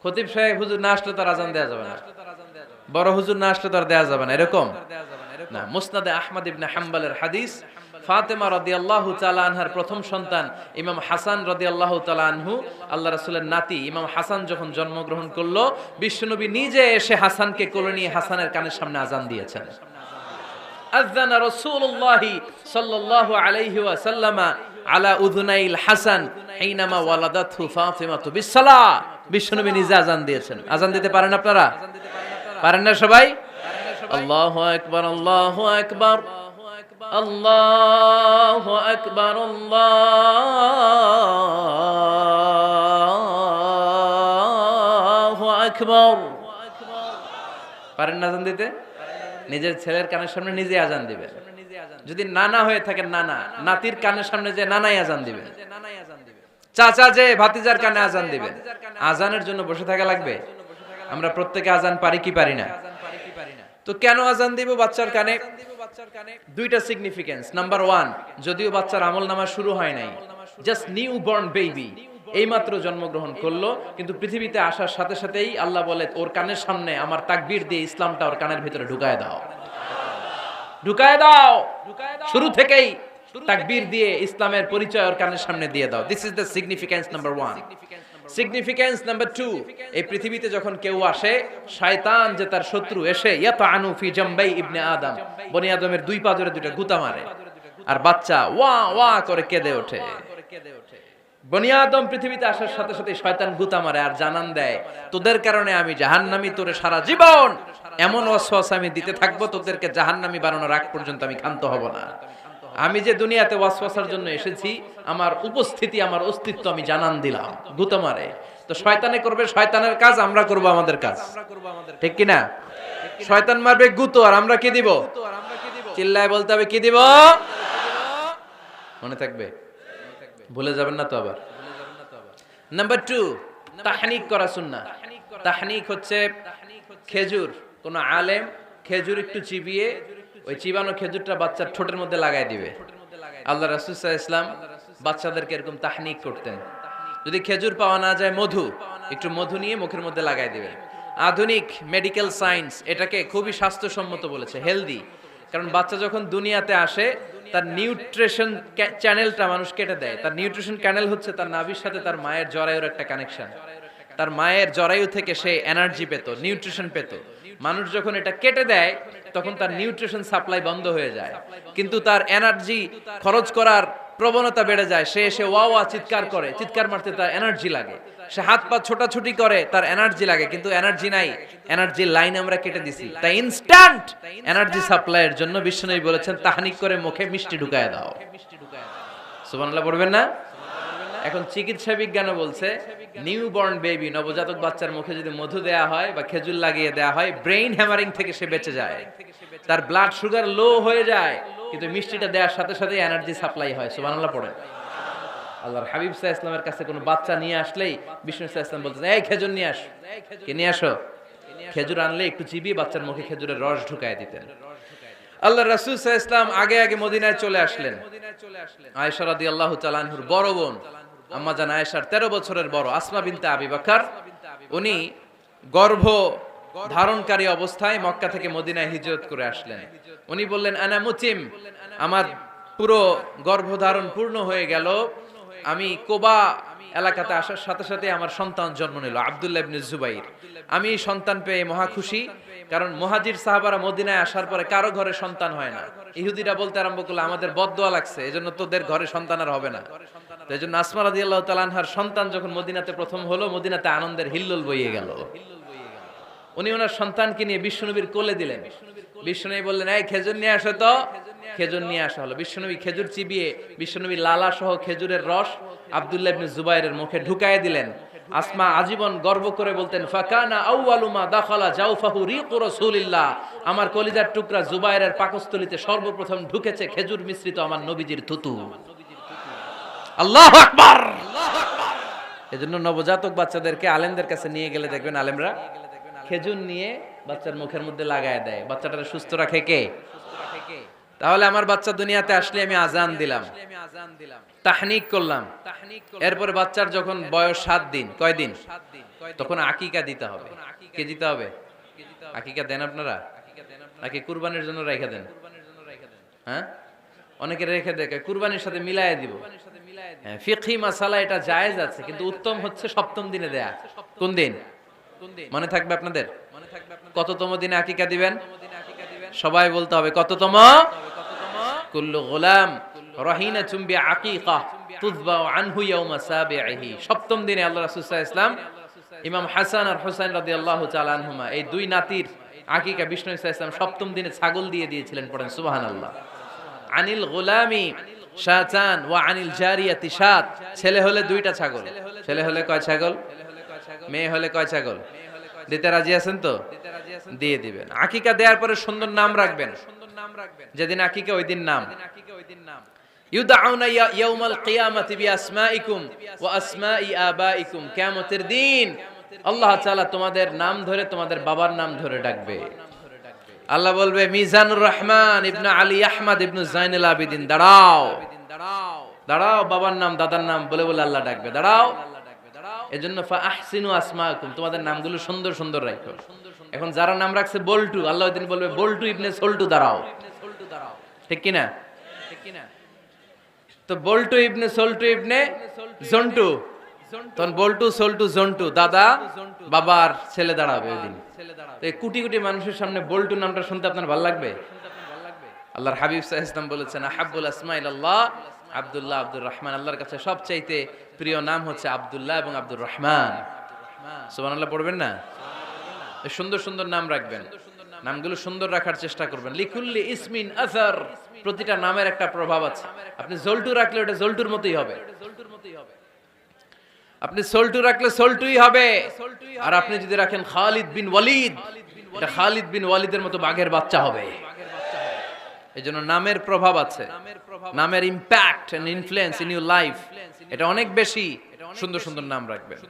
খতিব সাহেব হুজুর না আসলে তার আজান দেওয়া যাবে না, বড় হুজুর না আসলে তার দেওয়া যাবে না, এরকম না। মুসনাদে আহমদ ইবনে হাম্বলের হাদিস, ফাতেমা রাদিয়াল্লাহু তাআলা আনহার প্রথম সন্তান ইমাম হাসান রাদিয়াল্লাহু তাআলা আনহু, আল্লাহ রাসূলের নাতি ইমাম হাসান যখন জন্মগ্রহণ করলো, বিশ্বনবী নিজে এসে হাসানকে কোলে নিয়ে হাসানের কানের সামনে আজান দিয়েছেন। আযানা রাসূলুল্লাহি সাল্লাল্লাহু আলাইহি ওয়াসাল্লাম আলা উযুনাইল হাসান হিনামা ওয়ালাদাতহু ফাতিমাতু বিসসালাহ। বিশ্বনবী নিজে আজান দিয়েছেন। আজান দিতে পারেন আপনারা? পারেন না সবাই? আল্লাহু আকবার, আল্লাহু আকবার, আল্লাহু আকবার, আল্লাহু আকবার। পারেন না আজান দিতে? নিজের ছেলের কানের সামনে নিজে আজান দিবেন। যদি নানা হয়ে থাকেন, নানা নাতির কানের সামনে যে নানাই আজান দিবেন, চাচা যে ভাতিজার কানে আজান দিবেন। আজানের জন্য বসে থাকা লাগবে? আমরা প্রত্যেকে আজান পারি কি পারি না? তো কেন আজান দিব বাচ্চার কানে? দুইটা সিগনিফিকেন্স। নাম্বার 1, যদিও বাচ্চার আমলনামা শুরু হয় নাই, জাস্ট নিউ বর্ন বেবি, এইমাত্র জন্মগ্রহণ করলো, কিন্তু পৃথিবীতে আসার সাথে সাথেই আল্লাহ বলে ওর কানের সামনে আমার তাকবীর দিয়ে ইসলামটা ওর কানের ভিতরে ঢুকায় দাও, ঢুকায় দাও। শুরু থেকেই তাকবীর দিয়ে ইসলামের পরিচয় ওর কানের সামনে দিয়ে দাও। This is the significance number 1। Significance number 2, এই পৃথিবীতে যখন কেউ আসে, শয়তান যে তার শত্রু এসে ইয়াতানু ফি জামবাই ইবনে আদম, বনি আদমের দুই পা ধরে দুইটা গুতা মারে, আর বাচ্চা ওয়া ওয়া করে কেঁদে ওঠে। বনি আদম পৃথিবীতে আসার সাথে সাথে শয়তান গুতা মারে আর জানান দেয়, তোদের কারণে আমি জাহান্নামী, তোরে সারা জীবন এমন ওয়াসওয়াসা আমি দিতে থাকবো, তোদেরকে জাহান্নামী বানানোর আগ পর্যন্ত আমি ক্ষান্ত হব না। আমি যে দুনিয়াতে ওয়াসওয়াসার জন্য এসেছি, আমার উপস্থিতি, আমার অস্তিত্ব আমি জানান দিলাম। গুতা মারে। তো শয়তানে করবে শয়তানের কাজ, আমরা করব আমাদের কাজ, ঠিক কি না? শয়তান মারবে গুতো, আর আমরা কি দিব? চিল্লায় বলতে হবে কি দিব? মনে থাকবে? ভুলে যাবেন না তো আবার। নাম্বার 2, তাহনিক করা সুন্নাহ। তাহনিক হচ্ছে খেজুর, কোন আলেম খেজুর একটু চিবিয়ে ওই চিবানো খেজুরটা বাচ্চার ঠোঁটের মধ্যে লাগাই দিবে। আল্লাহ রাসূল সাল্লাল্লাহু আলাইহি ওয়াসাল্লাম বাচ্চাদেরকে এরকম তাহনিক করতেন। যদি খেজুর পাওয়া না যায়, মধু, একটু মধু নিয়ে মুখের মধ্যে লাগাই দিবে। আধুনিক মেডিকেল সায়েন্স এটাকে খুবই স্বাস্থ্যসম্মত বলেছে, হেলদি। কারণ বাচ্চা যখন দুনিয়াতে আসে, তার নিউট্রিশন চ্যানেলটা মানুষ কেটে দেয়। তার নিউট্রিশন চ্যানেল হচ্ছে তার নাভির সাথে তার মায়ের জরায়ুর একটা কানেকশন। তার মায়ের জরায়ু থেকে সে এনার্জি পেত, নিউট্রিশন পেত। মানুষ যখন এটা কেটে দেয়, তখন তার নিউট্রিশন সাপ্লাই বন্ধ হয়ে যায়, কিন্তু তার এনার্জি খরচ করার প্রবণতা বেড়ে যায়। সে এসে ওয়া ওয়া চিৎকার করে, চিৎকার মারতে তার এনার্জি লাগে। সে হাত পা ছোটাছুটি করে, তার এনার্জি লাগে, কিন্তু এনার্জি নাই। এনার্জি লাইন আমরা কেটে দিছি। তাই ইনস্ট্যান্ট এনার্জি সাপ্লাইয়ের জন্য বিশ্বনবী বলেছেন, তাহনিক করে মুখে মিষ্টি ঢুকায় দাও। সুবহানাল্লাহ পড়বেন না? এখন চিকিৎসা বিজ্ঞানও বলছে, নিউবর্ন বেবি, নবজাতক বাচ্চার মুখে যদি মধু দেয়া হয় বা খেজুর লাগিয়ে দেয়া হয়, ব্রেইন হ্যামারিং থেকে সে বেঁচে যায়। তার ব্লাড সুগার লো হয়ে যায়, কিন্তু মিষ্টিটা দেওয়ার সাথে সাথে এনার্জি সাপ্লাই হয়। সুবহানাল্লাহ পড়েন। আল্লাহর হাবিব সাল্লাল্লাহু আলাইহি ওয়াসাল্লামের কাছে কোনো বাচ্চা নিয়ে আসলেই বিষ্ণু সাল্লাল্লাহু আলাইহি ওয়াসাল্লাম বলতেন, এই খেজুর নিয়ে আস। কে নিয়ে আসো? খেজুর আনলে একটু চিবিয়ে বাচ্চার মুখে খেজুরের রস ঢুকায় দিতেন। আল্লাহ রাসূল সাল্লাল্লাহু আলাইহি ওয়াসাল্লাম আগে আগে মদিনায় চলে আসলেন। আয়েশা রাদিয়াল্লাহু তাআলা আনহুর বড় বোন, আম্মা জান আয়েশার 13 বছরের বড় আসমা বিনতে আবি বকর, উনি গর্ভ ধারণকারী অবস্থায় মক্কা থেকে মদিনায় হিজরত করে আসলেন। উনি বললেন, আনা মুতিম, আমার পুরো গর্ভধারণ পূর্ণ হয়ে গেল। আমি কোবা এলাকাতে আসার সাথে সাথে আমার সন্তান জন্ম নিল, আব্দুল্লাহ ইবনে জুবাইর। আমি সন্তান পেয়ে মহা খুশি, কারণ মুহাজির সাহাবারা মদিনায় আসার পরে কারো ঘরে সন্তান হয় না। ইহুদিরা বলতে আরম্ভ করলো, আমাদের বদদোয়া লাগছে, এজন্য তোদের ঘরে সন্তান আর হবে না। তো এজন্য আসমা রাদিয়াল্লাহু তাআলা আনহার সন্তান যখন মদিনাতে প্রথম হলো, মদিনাতে আনন্দের হিল্লোল বইয়ে গেল। উনি ওনার সন্তানকে নিয়ে বিশ্বনবীর কোলে দিলেন। বিশ্বনবী বললেন, এই খেজুর নিয়ে আসো তো। খেজুর নিয়ে আসা হলো। বিশ্বনবী খেজুর চিবিয়ে বিশ্বনবী লালা সহ খেজুরের রস আব্দুল্লাহ ইবনে জুবাইরের মুখে ঢুকায় দিলেন। আসমা আজীবন গর্ব করে বলতেন, ফাকানা আউয়ালু মা দাখালা জাওফাহু রিকু রাসূলিল্লাহ, আমার কলিজার টুকরা জুবাইরের পাকস্থলীতে সর্বপ্রথম ঢুকেছে খেজুর মিশ্রিত আমার নবীজির থুতু। আল্লাহু আকবার। এজন্য নবজাতক বাচ্চাদেরকে আলেমদের কাছে নিয়ে গেলে দেখবেন আলেমরা খেজুর নিয়ে বাচ্চার মুখের মধ্যে লাগায় দেয়। বাচ্চাটাকে সুস্থ রাখে কে? তাহলে আমার বাচ্চা দুনিয়াতে আসলে আমি আজান দিলাম, তাহনিক করলাম, এরপরে বাচ্চার যখন বয়স 7 দিন, কয় দিন, তখন আকিকা দিতে হবে। কে দিতে হবে? আকিকা দেন আপনারা নাকি কুরবানির জন্য রেখে দেন? হ্যাঁ, অনেকে রেখে দেয়, কুরবানির সাথে মিলায় দিব। হ্যাঁ, ফিকহি মাসালা এটা জায়েজ আছে, কিন্তু উত্তম হচ্ছে 7ম দিনে দেয়া। কোন দিন মনে থাকবে আপনাদের? কততম দিনে আকিকা দিবেন? সবাই বলতে হবে কততম? কুল্লু গোলাম রাহিনাতুম বিআকিকা তুযবা আনহু ইয়াওমা সাবিহি। 7ম দিনে আল্লাহ রাসূল সাল্লাল্লাহু আলাইহি ওয়াসাল্লাম ইমাম হাসান আর হুসাইন রাদিয়াল্লাহু তাআলা আনহুমা, এই দুই নাতির আকিকা বিষ্ণু সাল্লাল্লাহু আলাইহি ওয়াসাল্লাম 7ম দিনে ছাগল দিয়ে দিয়েছিলেন। পড়েন সুবহানাল্লাহ। আনিল গোলামি শাতান ওয়া আনিল জারিয়াতি শাত। ছেলে হলে 2টা ছাগল, ছেলে হলে কয় ছাগল, মেয়ে হলে কয় ছাগল? দিতে রাজি আছেন তো? দিয়ে দিবেন। আকিকা দেওয়ার পরে সুন্দর নাম রাখবেন, যেদিন আকিকা ওই দিন নাম। ইউদাউনা ইয়াউমাল কিয়ামাতি বিআসমাইকুম ওয়া আসমাই আবাইকুম। কিয়ামতের দিন আল্লাহ তাআলা তোমাদের নাম ধরে তোমাদের বাবার নাম ধরে ডাকবে। আল্লাহ বলবে মিজানুর রহমান ইবনে আলী আহমদ ইবনে জাইনুল আবেদিন, দাঁড়াও দাঁড়াও, বাবার নাম দাদার নাম বলে বলে আল্লাহ ডাকবে, দাঁড়াও। এজন্য ফা আহসিনু আসমাকুম, তোমাদের নামগুলো সুন্দর সুন্দর রাখো। এখন যারা নাম রাখছে বল্টু, আল্লাহ ওই দিন বলবে বল্টু ইবনে সল্টু, দাঁড়াও। ঠিক কি না? তো বল্টু ইবনে সল্টু ইবনে জন্টু, তখন বল্টু সল্টু জন্টু, দাদা বাবার ছেলে দাঁড়াবে ওই দিন। তো এই কোটি কোটি মানুষের সামনে বল্টু নামটা শুনতে আপনার ভালো লাগবে? আল্লাহর হাবিব সাল্লাল্লাহু আলাইহি ওয়াসাল্লাম বলেছেন আহাব্বুল আসমাইল্লাহ আব্দুল্লাহ আব্দুর রহমান। আল্লাহর কাছে সবচাইতে প্রিয় নাম হচ্ছে আব্দুল্লাহ এবং আব্দুর রহমান। সুবহানাল্লাহ পড়বেন না? সুন্দর সুন্দর নাম রাখবেন, নামগুলো সুন্দর রাখার চেষ্টা করবেন। লিকুল্লি ইসমিন আসার, প্রতিটা নামের একটা প্রভাব আছে। আপনি জল্টু রাখলে ওটা জল্টুর মতোই হবে, আপনি সল্টু রাখলে সল্টুই হবে। আর আপনি যদি রাখেন খালিদ বিন ওয়ালিদ, এটা খালিদ বিন ওয়ালিদের মতো বাঘের বাচ্চা হবে। এজন্য নামের প্রভাব আছে, নামের impact and influence in your life এটা অনেক বেশি। সুন্দর সুন্দর নাম রাখবেন।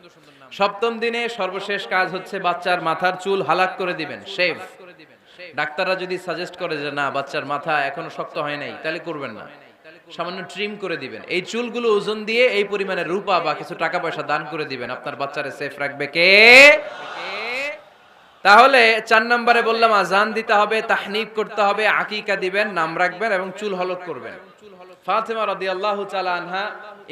সপ্তম দিনে সর্বশেষ কাজ হচ্ছে বাচ্চার মাথার চুল হালাক করে দিবেন, শেভ। ডাক্তাররা যদি সাজেস্ট করে যে না বাচ্চার মাথা এখনো শক্ত হয় নাই, তাহলে করবেন না, সামান্য ট্রিম করে দিবেন। এই চুলগুলো ওজন দিয়ে এই পরিমাণে রূপা বা কিছু টাকা পয়সা দান করে দিবেন। আপনার বাচ্চারে সেফ রাখবে কে? তাহলে 4 নম্বরে বললাম আজান দিতে হবে, তাহনিক করতে হবে, আকিকা দিবেন, নাম রাখবেন এবং চুল হলক করবেন। ফাতেমা রাদিয়াল্লাহু তাআলা আনহা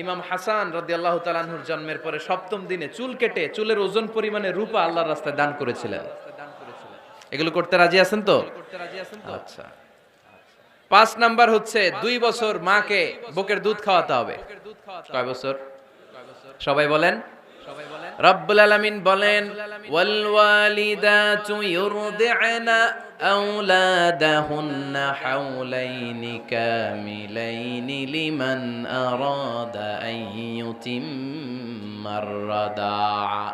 ইমাম হাসান রাদিয়াল্লাহু তাআলা আনহুর জন্মের পরে 7ম দিনে চুল কেটে চুলের ওজন পরিমাণে রূপা আল্লাহর রাস্তায় দান করেছিলেন। এগুলো করতে রাজি আছেন তো? আচ্ছা। 5 নাম্বার হচ্ছে 2 বছর মাকে বুকের দুধ খাওয়াতে হবে। কয় বছর? সবাই বলেন। রব্বুল আলামিন বলেন ওয়াল ওয়ালিদাতু ইউরদি'না আওলাদাহুন্না হাওলাইনি কামিলাইনি লিমান আরাদা আন ইউতিম্মার রাদা'a।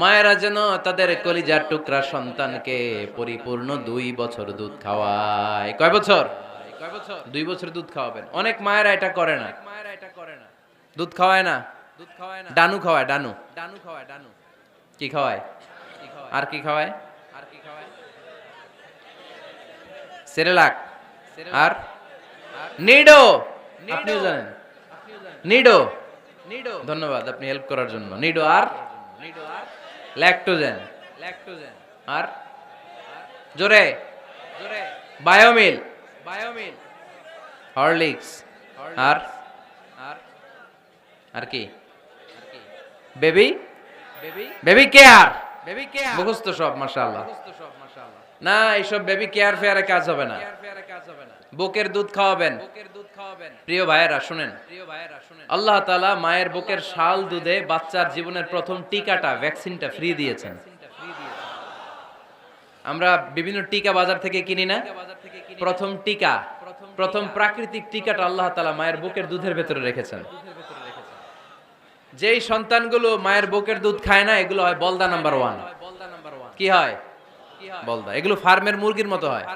মায়েরা যেন তাদের কলিজার টুকরা সন্তানকে পরিপূর্ণ 2 বছর দুধ খাওয়ায়। কয় বছর? 2 বছর দুধ খাওয়াবেন। অনেক মায়েরা এটা করে না, দুধ খাওয়ায় না, ডানু খাওয়ায়, ডানু কি খাওয়ায়? আর কি খাওয়ায়? সেরেলাক আর নিডো। আপনিও জানেন নিডো? ধন্যবাদ আপনি হেল্প করার জন্য। নিডো আর ল্যাকটোজেন আর জোরে বায়োমিল, হরলিক্স আর আর কি? Baby care. মুখস্থ সব মাশাআল্লাহ। না এইসব বেবি কেয়ার ফেয়ারে কাজ হবে না। বুকের দুধ খাওয়াবেন। প্রিয় ভাইয়েরা শুনেন, আল্লাহ তাআলা মায়ের বুকের শাল দুধে বাচ্চার জীবনের প্রথম টিকাটা, ভ্যাকসিনটা ফ্রি দিয়েছেন। আমরা বিভিন্ন টিকা বাজার থেকে কিনি না? প্রথম টিকা, প্রথম প্রাকৃতিক টিকাটা আল্লাহ তাআলা মায়ের বুকের দুধের ভেতরে রেখেছেন। যেই সন্তানগুলো মায়ের বুকের দুধ খায় না, এগুলো হয় বলদা নাম্বার 1। কি হয়? বলদা। এগুলো ফার্মের মুরগির মতো হয়।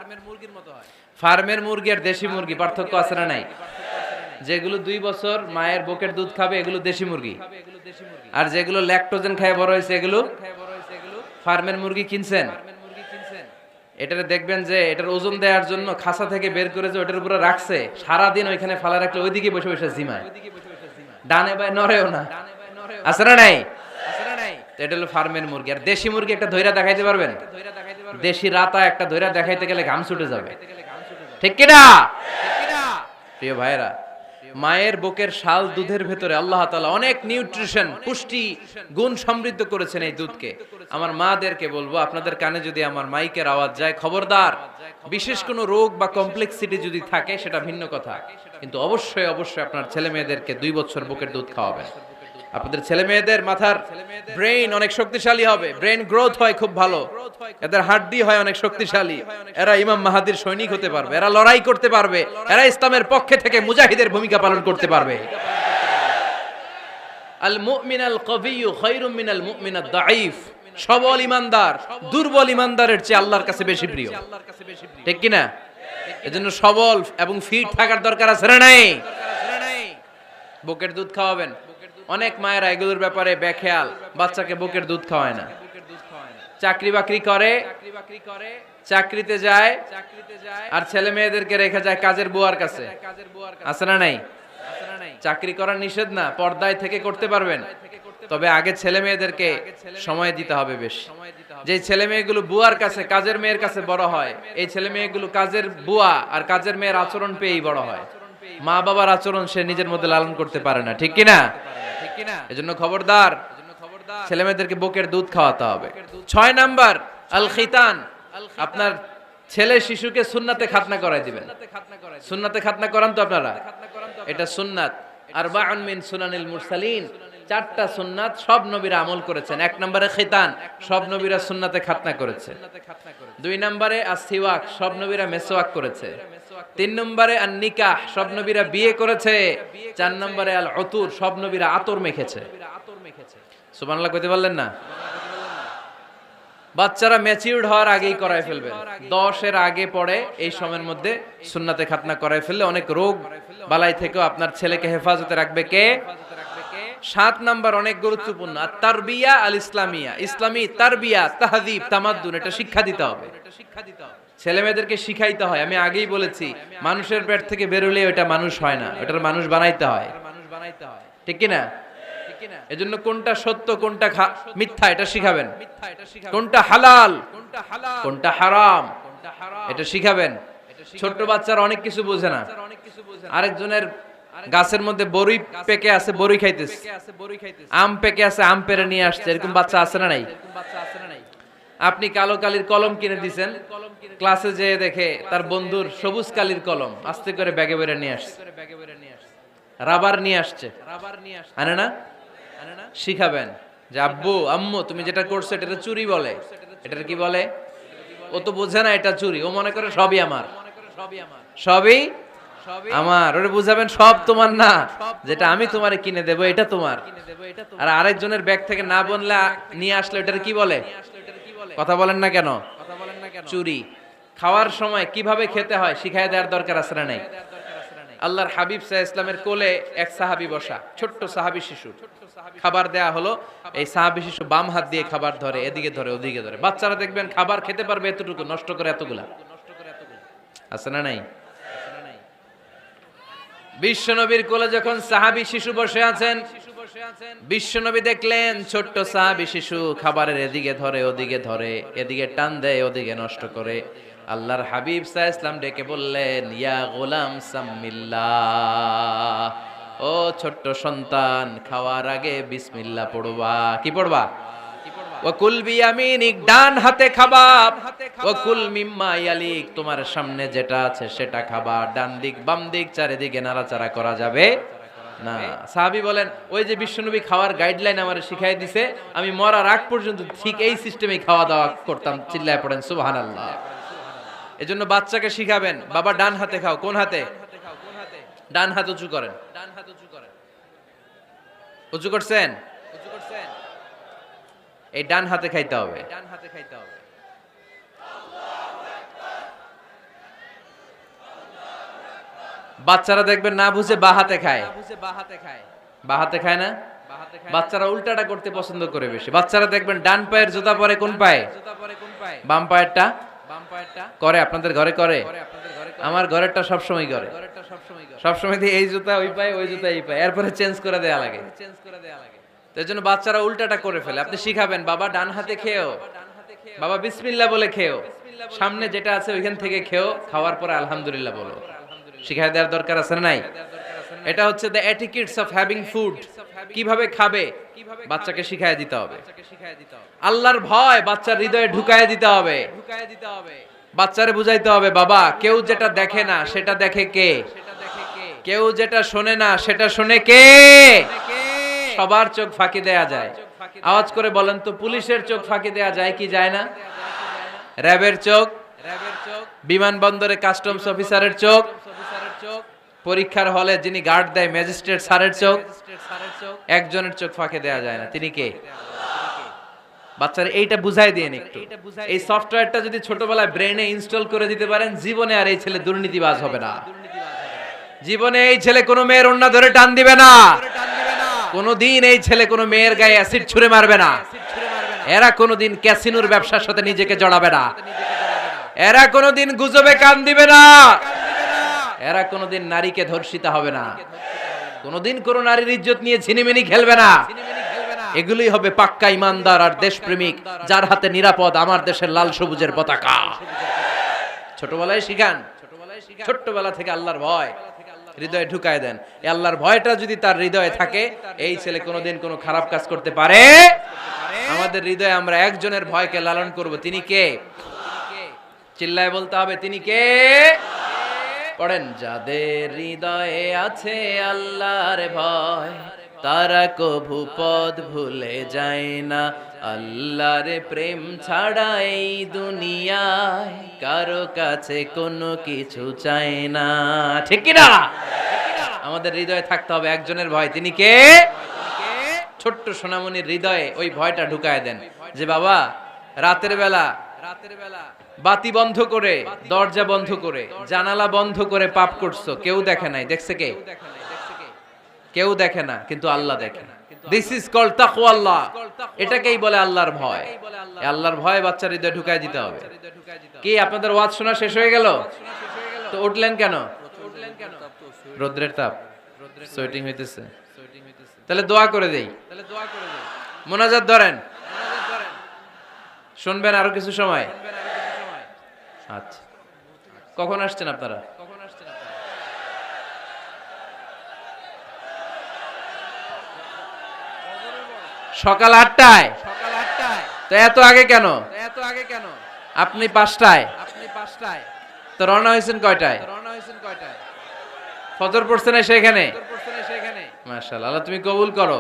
ফার্মের মুরগি আর দেশি মুরগি পার্থক্য আছে না নাই? যেগুলো 2 বছর মায়ের বুকের দুধ খাবে এগুলো দেশি মুরগি, আর যেগুলো ল্যাকটোজেন খায় বড় হয়েছে এগুলো ফার্মের মুরগি। কিনছেন? এটারে দেখবেন যে এটার ওজন দেওয়ার জন্য খাসা থেকে বের করে যে ওটার উপরে রাখছে, সারাদিন ওইখানে ফালা রাখলে ওইদিকে বসে বসে জিমায়, ডানে বাই নড়েও না। আছে না নাই? এটা হলো ফার্মের মুরগি। আর দেশি মুরগি একটা ধইরা দেখাইতে পারবেন? দেশি রাতা একটা ধইরা দেখাইতে গেলে ঘাম ছুটে যাবে। ঠিক কি না? প্রিয় ভাইরা, মায়ের বুকের শাল দুধের ভেতরে আল্লাহ তাআলা অনেক নিউট্রিশন, পুষ্টি গুণ সমৃদ্ধ করেছেন এই দুধকে। আমার মাদেরকে বলবো, আপনাদের কানে যদি আমার মাইকের আওয়াজ যায় খবরদার, বিশেষ কোনো রোগ বা কমপ্লেক্সিটি যদি থাকে সেটা ভিন্ন কথা, কিন্তু অবশ্যই অবশ্যই আপনার ছেলে মেয়েদেরকে 2 বছর বুকের দুধ খাওয়াবেন। আপনাদের ছেলে মেয়েদের মাথার ব্রেইন অনেক শক্তিশালী হবে, ব্রেইন গ্রোথ হয় খুব ভালো, এদের হাড্ডি হয় অনেক শক্তিশালী, এরা ইমাম মাহাদির সৈনিক হতে পারবে, এরা লড়াই করতে পারবে, এরা ইসলামের পক্ষে থেকে মুজাহিদের ভূমিকা পালন করতে পারবে। আল মুমিন আল কবিয়্যু খায়রুম মিনাল মুমিন আদ দাঈফ, সবল ইমানদার দুর্বল ইমানদারের চেয়ে আল্লাহর কাছে বেশি প্রিয়, ঠিক কি না? এজন্য সবল এবং ফিট থাকার দরকার আছে না নাই? বুকের দুধ খাওয়াবেন। অনেক মায়েরা এগুলোর ব্যাপারে বেখেয়াল, বাচ্চাকে বুকের দুধ খাওয়ায় না। চাকরি বাকরি করে, চাকরিতে যায়, আর ছেলে মেয়েদেরকে রেখে যায় কাজের বুয়ার কাছে, আছে না নাই? চাকরি করা নিষেধ না, পর্দায় থেকে করতে পারবেন, তবে আগে ছেলে মেয়েদেরকে সময় দিতে হবে বেশ। যে ছেলে মেয়েগুলো বুয়ার কাছে, কাজের মেয়ের কাছে বড় হয়, এই ছেলে মেয়েগুলো কাজের বুয়া আর কাজের মেয়ের আচরণ পেয়েই বড় হয়। মা বাবার আচরণ সে নিজের মধ্যে লালন করতে পারে না, ঠিক কি না? এজন্য খবরদার, ছেলে মেয়েদেরকে বুকের দুধ খাওয়াতে হবে। 6 নাম্বার আল খিতান, আপনার ছেলে শিশুকে সুন্নাতে খাতনা করাই দিবেন। সুন্নাতে খাতনা করান তো আপনারা? এটা সুন্নাত। আরবাউন মিন সুনানিল মুরসালিন, 4টা সুন্নাত সব নবীরা আমল করেছেন। 1 নম্বরে খিতান, সব নবীরা সুন্নাতে খাতনা করেছে। 2 নম্বরে আসসিওয়াক, সব নবীরা মেসওয়াক করেছে। 3 নম্বরে আন নিকাহ, সব নবীরা বিয়ে করেছে। 4 নম্বরে আল উতুর, সব নবীরা আতর মেখেছে। সুবহানাল্লাহ কইতে পারলেন না? বাচ্চারা ম্যাচিউরড হওয়ার আগেই করায় ফেলবেন, 10 এর আগে পড়ে এই সময়ের মধ্যে সুন্নাতে খাতনা করায় ফেললে অনেক রোগ বালাই থেকেও আপনার ছেলেকে হেফাজতে রাখবে কে? 7 নাম্বার অনেক গুরুত্বপূর্ণ, তারবিয়া আল ইসলামিয়া, ইসলামী তারবিয়া, তাহযীব, তামাদ্দুন, এটা শিক্ষা দিতে হবে। ছেলে মেয়েদেরকে শিখাইতে হয়। আমি আগেই বলেছি, মানুষের পেট থেকে বেরোলে ওটা মানুষ হয় না, ওটার মানুষ বানাইতে হয়, ঠিক কি না? এজন্য কোনটা সত্য কোনটা মিথ্যা এটা শিখাবেন, কোনটা হালাল কোনটা হারাম এটা শিখাবেন। ছোট্ট বাচ্চারা অনেক কিছু বোঝে না, আরেকজনের গাছের মধ্যে বড়ই পেকে আছে, বড়ই খাইতেছে, আম পেকে আছে, আম পেরে নিয়ে আসছে, এরকম বাচ্চা আছে না নাই? আপনি কালো কালির কলম কিনে দিয়েছেন, ক্লাসে যেয়ে দেখে তার বন্ধুর সবুজ কালির কলম আস্তে করে ব্যাগে বেরে নিয়ে আসছে, রাবার নিয়ে আসছে, আনে না? শিখাবেন যে আব্বু আম্মু তুমি যেটা করছো এটা চুরি বলে, এটা কি বলে? ও তো বোঝে না এটা চুরি, ও মনে করে সবই আমার, সবই আমার। ওরে বুঝাবেন সব তোমার না, যেটা আমি তোমারে কিনে দেবো এটা তোমার। আর আরেকজনের ব্যাগ থেকে না বললে নিয়ে আসলে এটার কি বলে? কথা বলেন না কেন? চুরি। খাওয়ার সময় কিভাবে খেতে হয় শিখায় দেওয়ার দরকার আছে না নাই? আল্লাহর হাবিব সাল্লাল্লাহু আলাইহি ওয়াসাল্লামের কোলে এক সাহাবী বসা, ছোট্ট সাহাবী শিশু, খাবার দেয়া হলো, এই সাহাবী শিশু বাম হাত দিয়ে খাবার ধরে, এদিকে ধরে ওদিকে ধরে। বাচ্চারা দেখবেন খাবার খেতে পারবে এতটুকু, নষ্ট করে এতগুলা, আছে না নাই? বিশ্বনবীর কোলে যখন সাহাবী শিশু বসে আছেন, বিশ্বনবী দেখলেন ছোট্ট সাহাবী শিশু খাবারের এদিকে ধরে ওদিকে ধরে, এদিকে টান দেয় ওদিকে নষ্ট করে। আল্লাহর হাবিব সাল্লাল্লাহু আলাইহি ওয়াসাল্লাম ডেকে বললেন, ইয়া গোলাম সাম্মিল্লাহ, ও ছোট্ট সন্তান খাওয়ার আগে বিসমিল্লাহ পড়বা। কি পড়বা? ওয়াকুল বিয়ামিনিক, ডান হাতে খাবা, ওয়াকুল মিম্মা ইয়ালিক, তোমার সামনে যেটা আছে সেটা খাবা, ডান দিক বাম দিক চারিদিকে নাড়াচাড়া করা যাবে না। সাহাবী বলেন, ওই যে বিশ্বনবী খাওয়ার গাইডলাইন আমারে শিখাই দিছে, আমি মরার আগ পর্যন্ত ঠিক এই সিস্টেমে খাওয়া দাওয়া করতাম। চিল্লায় পড়েন সুবহানাল্লাহ। এজন্য বাচ্চাকে শিখাবেন, বাবা ডান হাতে খাও। কোন হাতে? ডান হাত উঁচু করেন। উঁচু করছেন? এই ডান হাতে খাইতে হবে। বাচ্চারা দেখবেন না বুঝে বা হাতে খায়, বা হাতে খায় না। বাচ্চারা উল্টাটা করতে পছন্দ করে বেশি। বাচ্চারা দেখবেন ডান পায়ের জুতা পরে কোন পায়ে? বাম পায়েরটা করে। আপনাদের ঘরে করে? আমার ঘরেরটা সবসময় করে, সবসময় দিয়ে এই জুতা ওই পায়ে, ওই জুতা এই পায়ে, এরপরে চেঞ্জ করে দেয়া লাগে। তার জন্য বাচ্চারা উল্টাটা করে ফেলে। আপনি শিখাবেন, বাবা ডান হাতে খেও, বাবা বিসমিল্লাহ বলে খেও, সামনে যেটা আছে ওইখান থেকে খেও, খাওয়ার পরে আলহামদুলিল্লাহ বলো। শিখাই দেওয়ার দরকার আছে না নাই? এটা হচ্ছে the etiquettes of having food, কিভাবে খাবে বাচ্চাকে শিখাই দিতে হবে। আল্লাহর ভয় বাচ্চার হৃদয়ে ঢুকায় দিতে হবে। বাচ্চারে বুঝাইতে হবে, বাবা কেউ যেটা দেখে না সেটা দেখে কে? কেউ যেটা শোনে না সেটা শোনে কে? সবার চোখ ফাঁকি দেয়া যায়। আওয়াজ করে বলেন তো, পুলিশের চোখ ফাঁকি দেয়া যায় কি যায় না? র্যাবের চোখ, বিমানবন্দরে কাস্টমস অফিসারের চোখ, পরীক্ষার হলে যিনি গার্ড দেয় ম্যাজিস্ট্রেট স্যারের চোখ, একজনের চোখ ফাঁকি দেয়া যায় না। তিনি কে? বাচ্চারা এইটা বুঝাই দিয়ে একটু। এই সফটওয়্যারটা যদি ছোটবেলায় ব্রেনে ইনস্টল করে দিতে পারেন, জীবনে আর এই ছেলে দুর্নীতিবাজ হবে না। জীবনে এই ছেলে কোনো মেয়ের ওড়না ধরে টান দিবে না। কোনোদিন এই ছেলে কোনো মেয়ের গায়ে অ্যাসিড ছুঁড়ে মারবে না। এরা কোনোদিন ক্যাসিনোর ব্যবসার সাথে নিজেকে জড়াবে না। এরা কোনোদিন গুজবে কান দিবে না। এরা কোনোদিন নারীকে ধর্ষিতা হবে না। কোনোদিন কোনো নারীর ইজ্জত নিয়ে ছিনিমিনি খেলবে না। এগুলোই হবে পাক্কা ইমানদার আর দেশপ্রেমিক, যার হাতে নিরাপদ আমার দেশের লাল সবুজের পতাকা। ছোটবেলায় শিখান, ছোট্টবেলা থেকে আল্লাহর ভয় হৃদয়ে ঢুকায় দেন। এই আল্লাহর ভয়টা যদি তার হৃদয়ে থাকে, এই ছেলে কোনোদিন কোনো খারাপ কাজ করতে পারে। আমাদের হৃদয়ে আমরা একজনের ভয়কে লালন করব। তিনি কে? চিল্লায় বলতে হবে, তিনি কে? পড়েন, যাদের হৃদয়ে আছে আল্লাহর ভয়, তারা কভু পথ ভুলে যায় না। আল্লাহর প্রেম ছাড়া এই দুনিয়ায় কারো কাছে কোনো কিছু চায় না। ঠিক কি না? আমাদের হৃদয়ে থাকতে হবে একজনের ভয়। তিনি কে? ছোট্ট সোনামণির হৃদয়ে ওই ভয়টা ঢুকায় দেন যে বাবা, রাতের বেলা বাতি বন্ধ করে, দরজা বন্ধ করে, জানালা বন্ধ করে পাপ করছো, কেউ দেখে নাই। দেখছে কে? কেউ দেখে না, কিন্তু আল্লাহ দেখে। দিস ইজ কল্ড তাকওয়াল্লাহ। এটাকেই বলে আল্লাহর ভয়। এই আল্লাহর ভয় বাচ্চার হৃদয়ে ঢুকায় দিতে হবে। কি আপনাদের ওয়াজ শোনা শেষ হয়ে গেল? তো উঠলেন কেন? রোদ্রের তাপ, সোয়েটিং হইতেছে। তাহলে দোয়া করে দেই, মোনাজাত ধরেন, শুনবেন আরো কিছু সময়। আচ্ছা, কখন আসছেন আপনারা? সকাল 8টায়। তো এত আগে কেন? আপনি 5টায়। তো রওনা হয়েছেন কয়টায়? ফজর পড়ছেন সেখানে? মাশাআল্লাহ, আল্লাহ তুমি কবুল করো।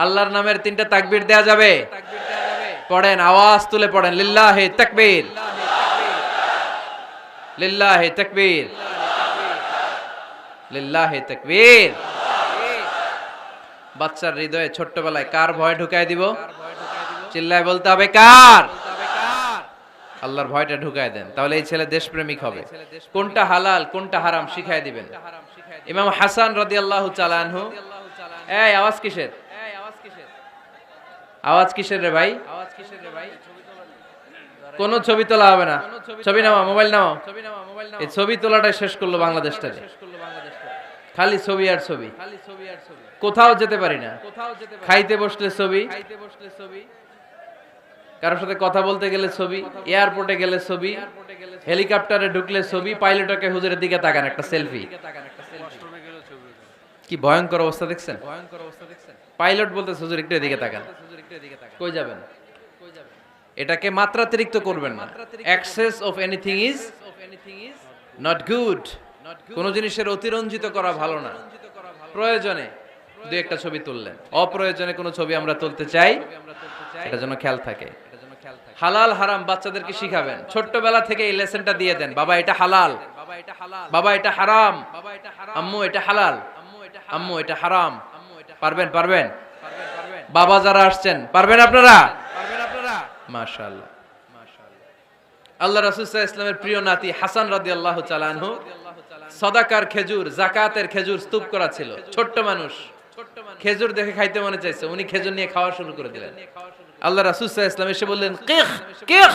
আল্লাহর নামের 3টা তাকবীর দেয়া যাবে? পড়েন, আওয়াজ তুলে পড়েন, লিল্লাহি তাকবীর, লিল্লাহি তাকবীর, লিল্লাহি তাকবীর। বাচ্চার হৃদয়ে ছোট্টবেলায় কার ভয় ঢুকায় দিব? চিল্লায় বলতে হবে, কার? আল্লাহর ভয়টা ঢুকায় দেন, তাহলে এই ছেলে দেশপ্রেমিক হবে। কোনটা হালাল কোনটা হারাম শিখায় দিবেন। ইমাম হাসান রাদিয়াল্লাহু তাআলা আনহু, এই আওয়াজ কিসের? আওয়াজ কিসের রে ভাই? কোন ছবি তোলা হবে না। ছবি নামাও, মোবাইল নামাও। এই ছবি তোলাটাই শেষ করলো বাংলাদেশটাকে। খালি ছবি আর ছবি, কোথাও যেতে পারি না। খাইতে বসলে ছবি, কারোর সাথে কথা বলতে গেলে ছবি, এয়ারপোর্টে গেলে ছবি, হেলিকপ্টারে ঢুকলে ছবি, পাইলটকে হুজুরের দিকে তাকান একটা সেলফি। কি ভয়ঙ্কর অবস্থা দেখছেন? পাইলট বলতে হুজুর একটু এদিকে তাকান। কই যাবেন? এটাকে মাত্রাতিরিক্ত করবেন না। Access of anything is not good. কোন জিনিসের অতিরঞ্জিত করা ভালো না। প্রয়োজনে দুই একটা ছবি তুললেন, অপ্রয়োজনে কোনো ছবি আমরা তুলতে চাই, এটা যেন খেয়াল থাকে। হালাল হারাম বাচ্চাদেরকে শিখাবেন, ছোট্টবেলা থেকে এই লেসনটা দিয়ে দেন। বাবা এটা হালাল, বাবা এটা হারাম, আম্মু এটা হালাল, আম্মু এটা হারাম। পারবেন? পারবেন? বাবা যারা আসছেন পারবেন আপনারা? মাশাআল্লাহ। আল্লাহ রাসূল সাল্লাল্লাহু আলাইহি ওয়াসাল্লামের প্রিয় নাতি হাসান রাদিয়াল্লাহু তাআলা আনহু সাদাকার খেজুর, যাকাতের খেজুর স্তূপ করা ছিল। ছোট্ট মানুষ, খেজুর দেখে খাইতে মনে চাইছে, উনি খেজুর নিয়ে খাওয়া শুরু করে দিলেন। আল্লাহ রাসূল সাল্লাল্লাহু আলাইহি ওয়াসাল্লাম এসে বললেন, কিখ কিখ,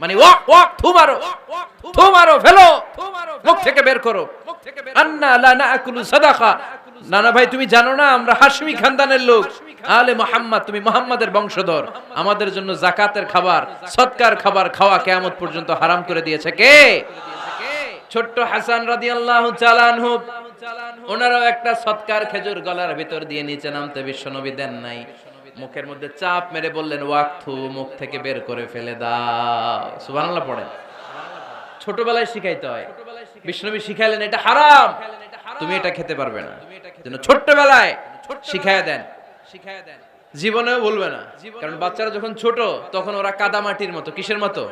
মানে ওয়াক ওয়াক, থু মারো, থু মারো, ফেলো, মুখ থেকে বের করো। আন্না লা নাকুলু সাদাকা, নানা ভাই তুমি জানো না আমরা হাশমি খানদানের লোক, আলে মুহাম্মদ, তুমি মুহাম্মাদের বংশধর, আমাদের জন্য যাকাতের খাবার, সদকার খাবার খাওয়া কিয়ামত পর্যন্ত হারাম করে দিয়েছে কে? ছোট্ট হাসান রাদিয়াল্লাহু তাআলা আনহু, ওনারও একটা সদকার খেজুর গলার ভিতর দিয়ে নিচে নামতে বিশ্বনবী দেন নাই। মুখের মধ্যে চাপ মেরে বললেন, ওয়াক্থু, মুখ থেকে বের করে ফেলে দাও। সুবহানাল্লাহ পড়েন। ছোটবেলায় শিখাইতে হয়। বিশ্বনবী শিখাইলেন এটা হারাম, তুমি এটা খেতে পারবে না। যেন ছোট্টবেলায় শিখায় দেন, জীবনেও ভুলবে না। কারণ বাচ্চারা যখন ছোট তখন ওরা কাদামাটির মতো। কিসের মতো?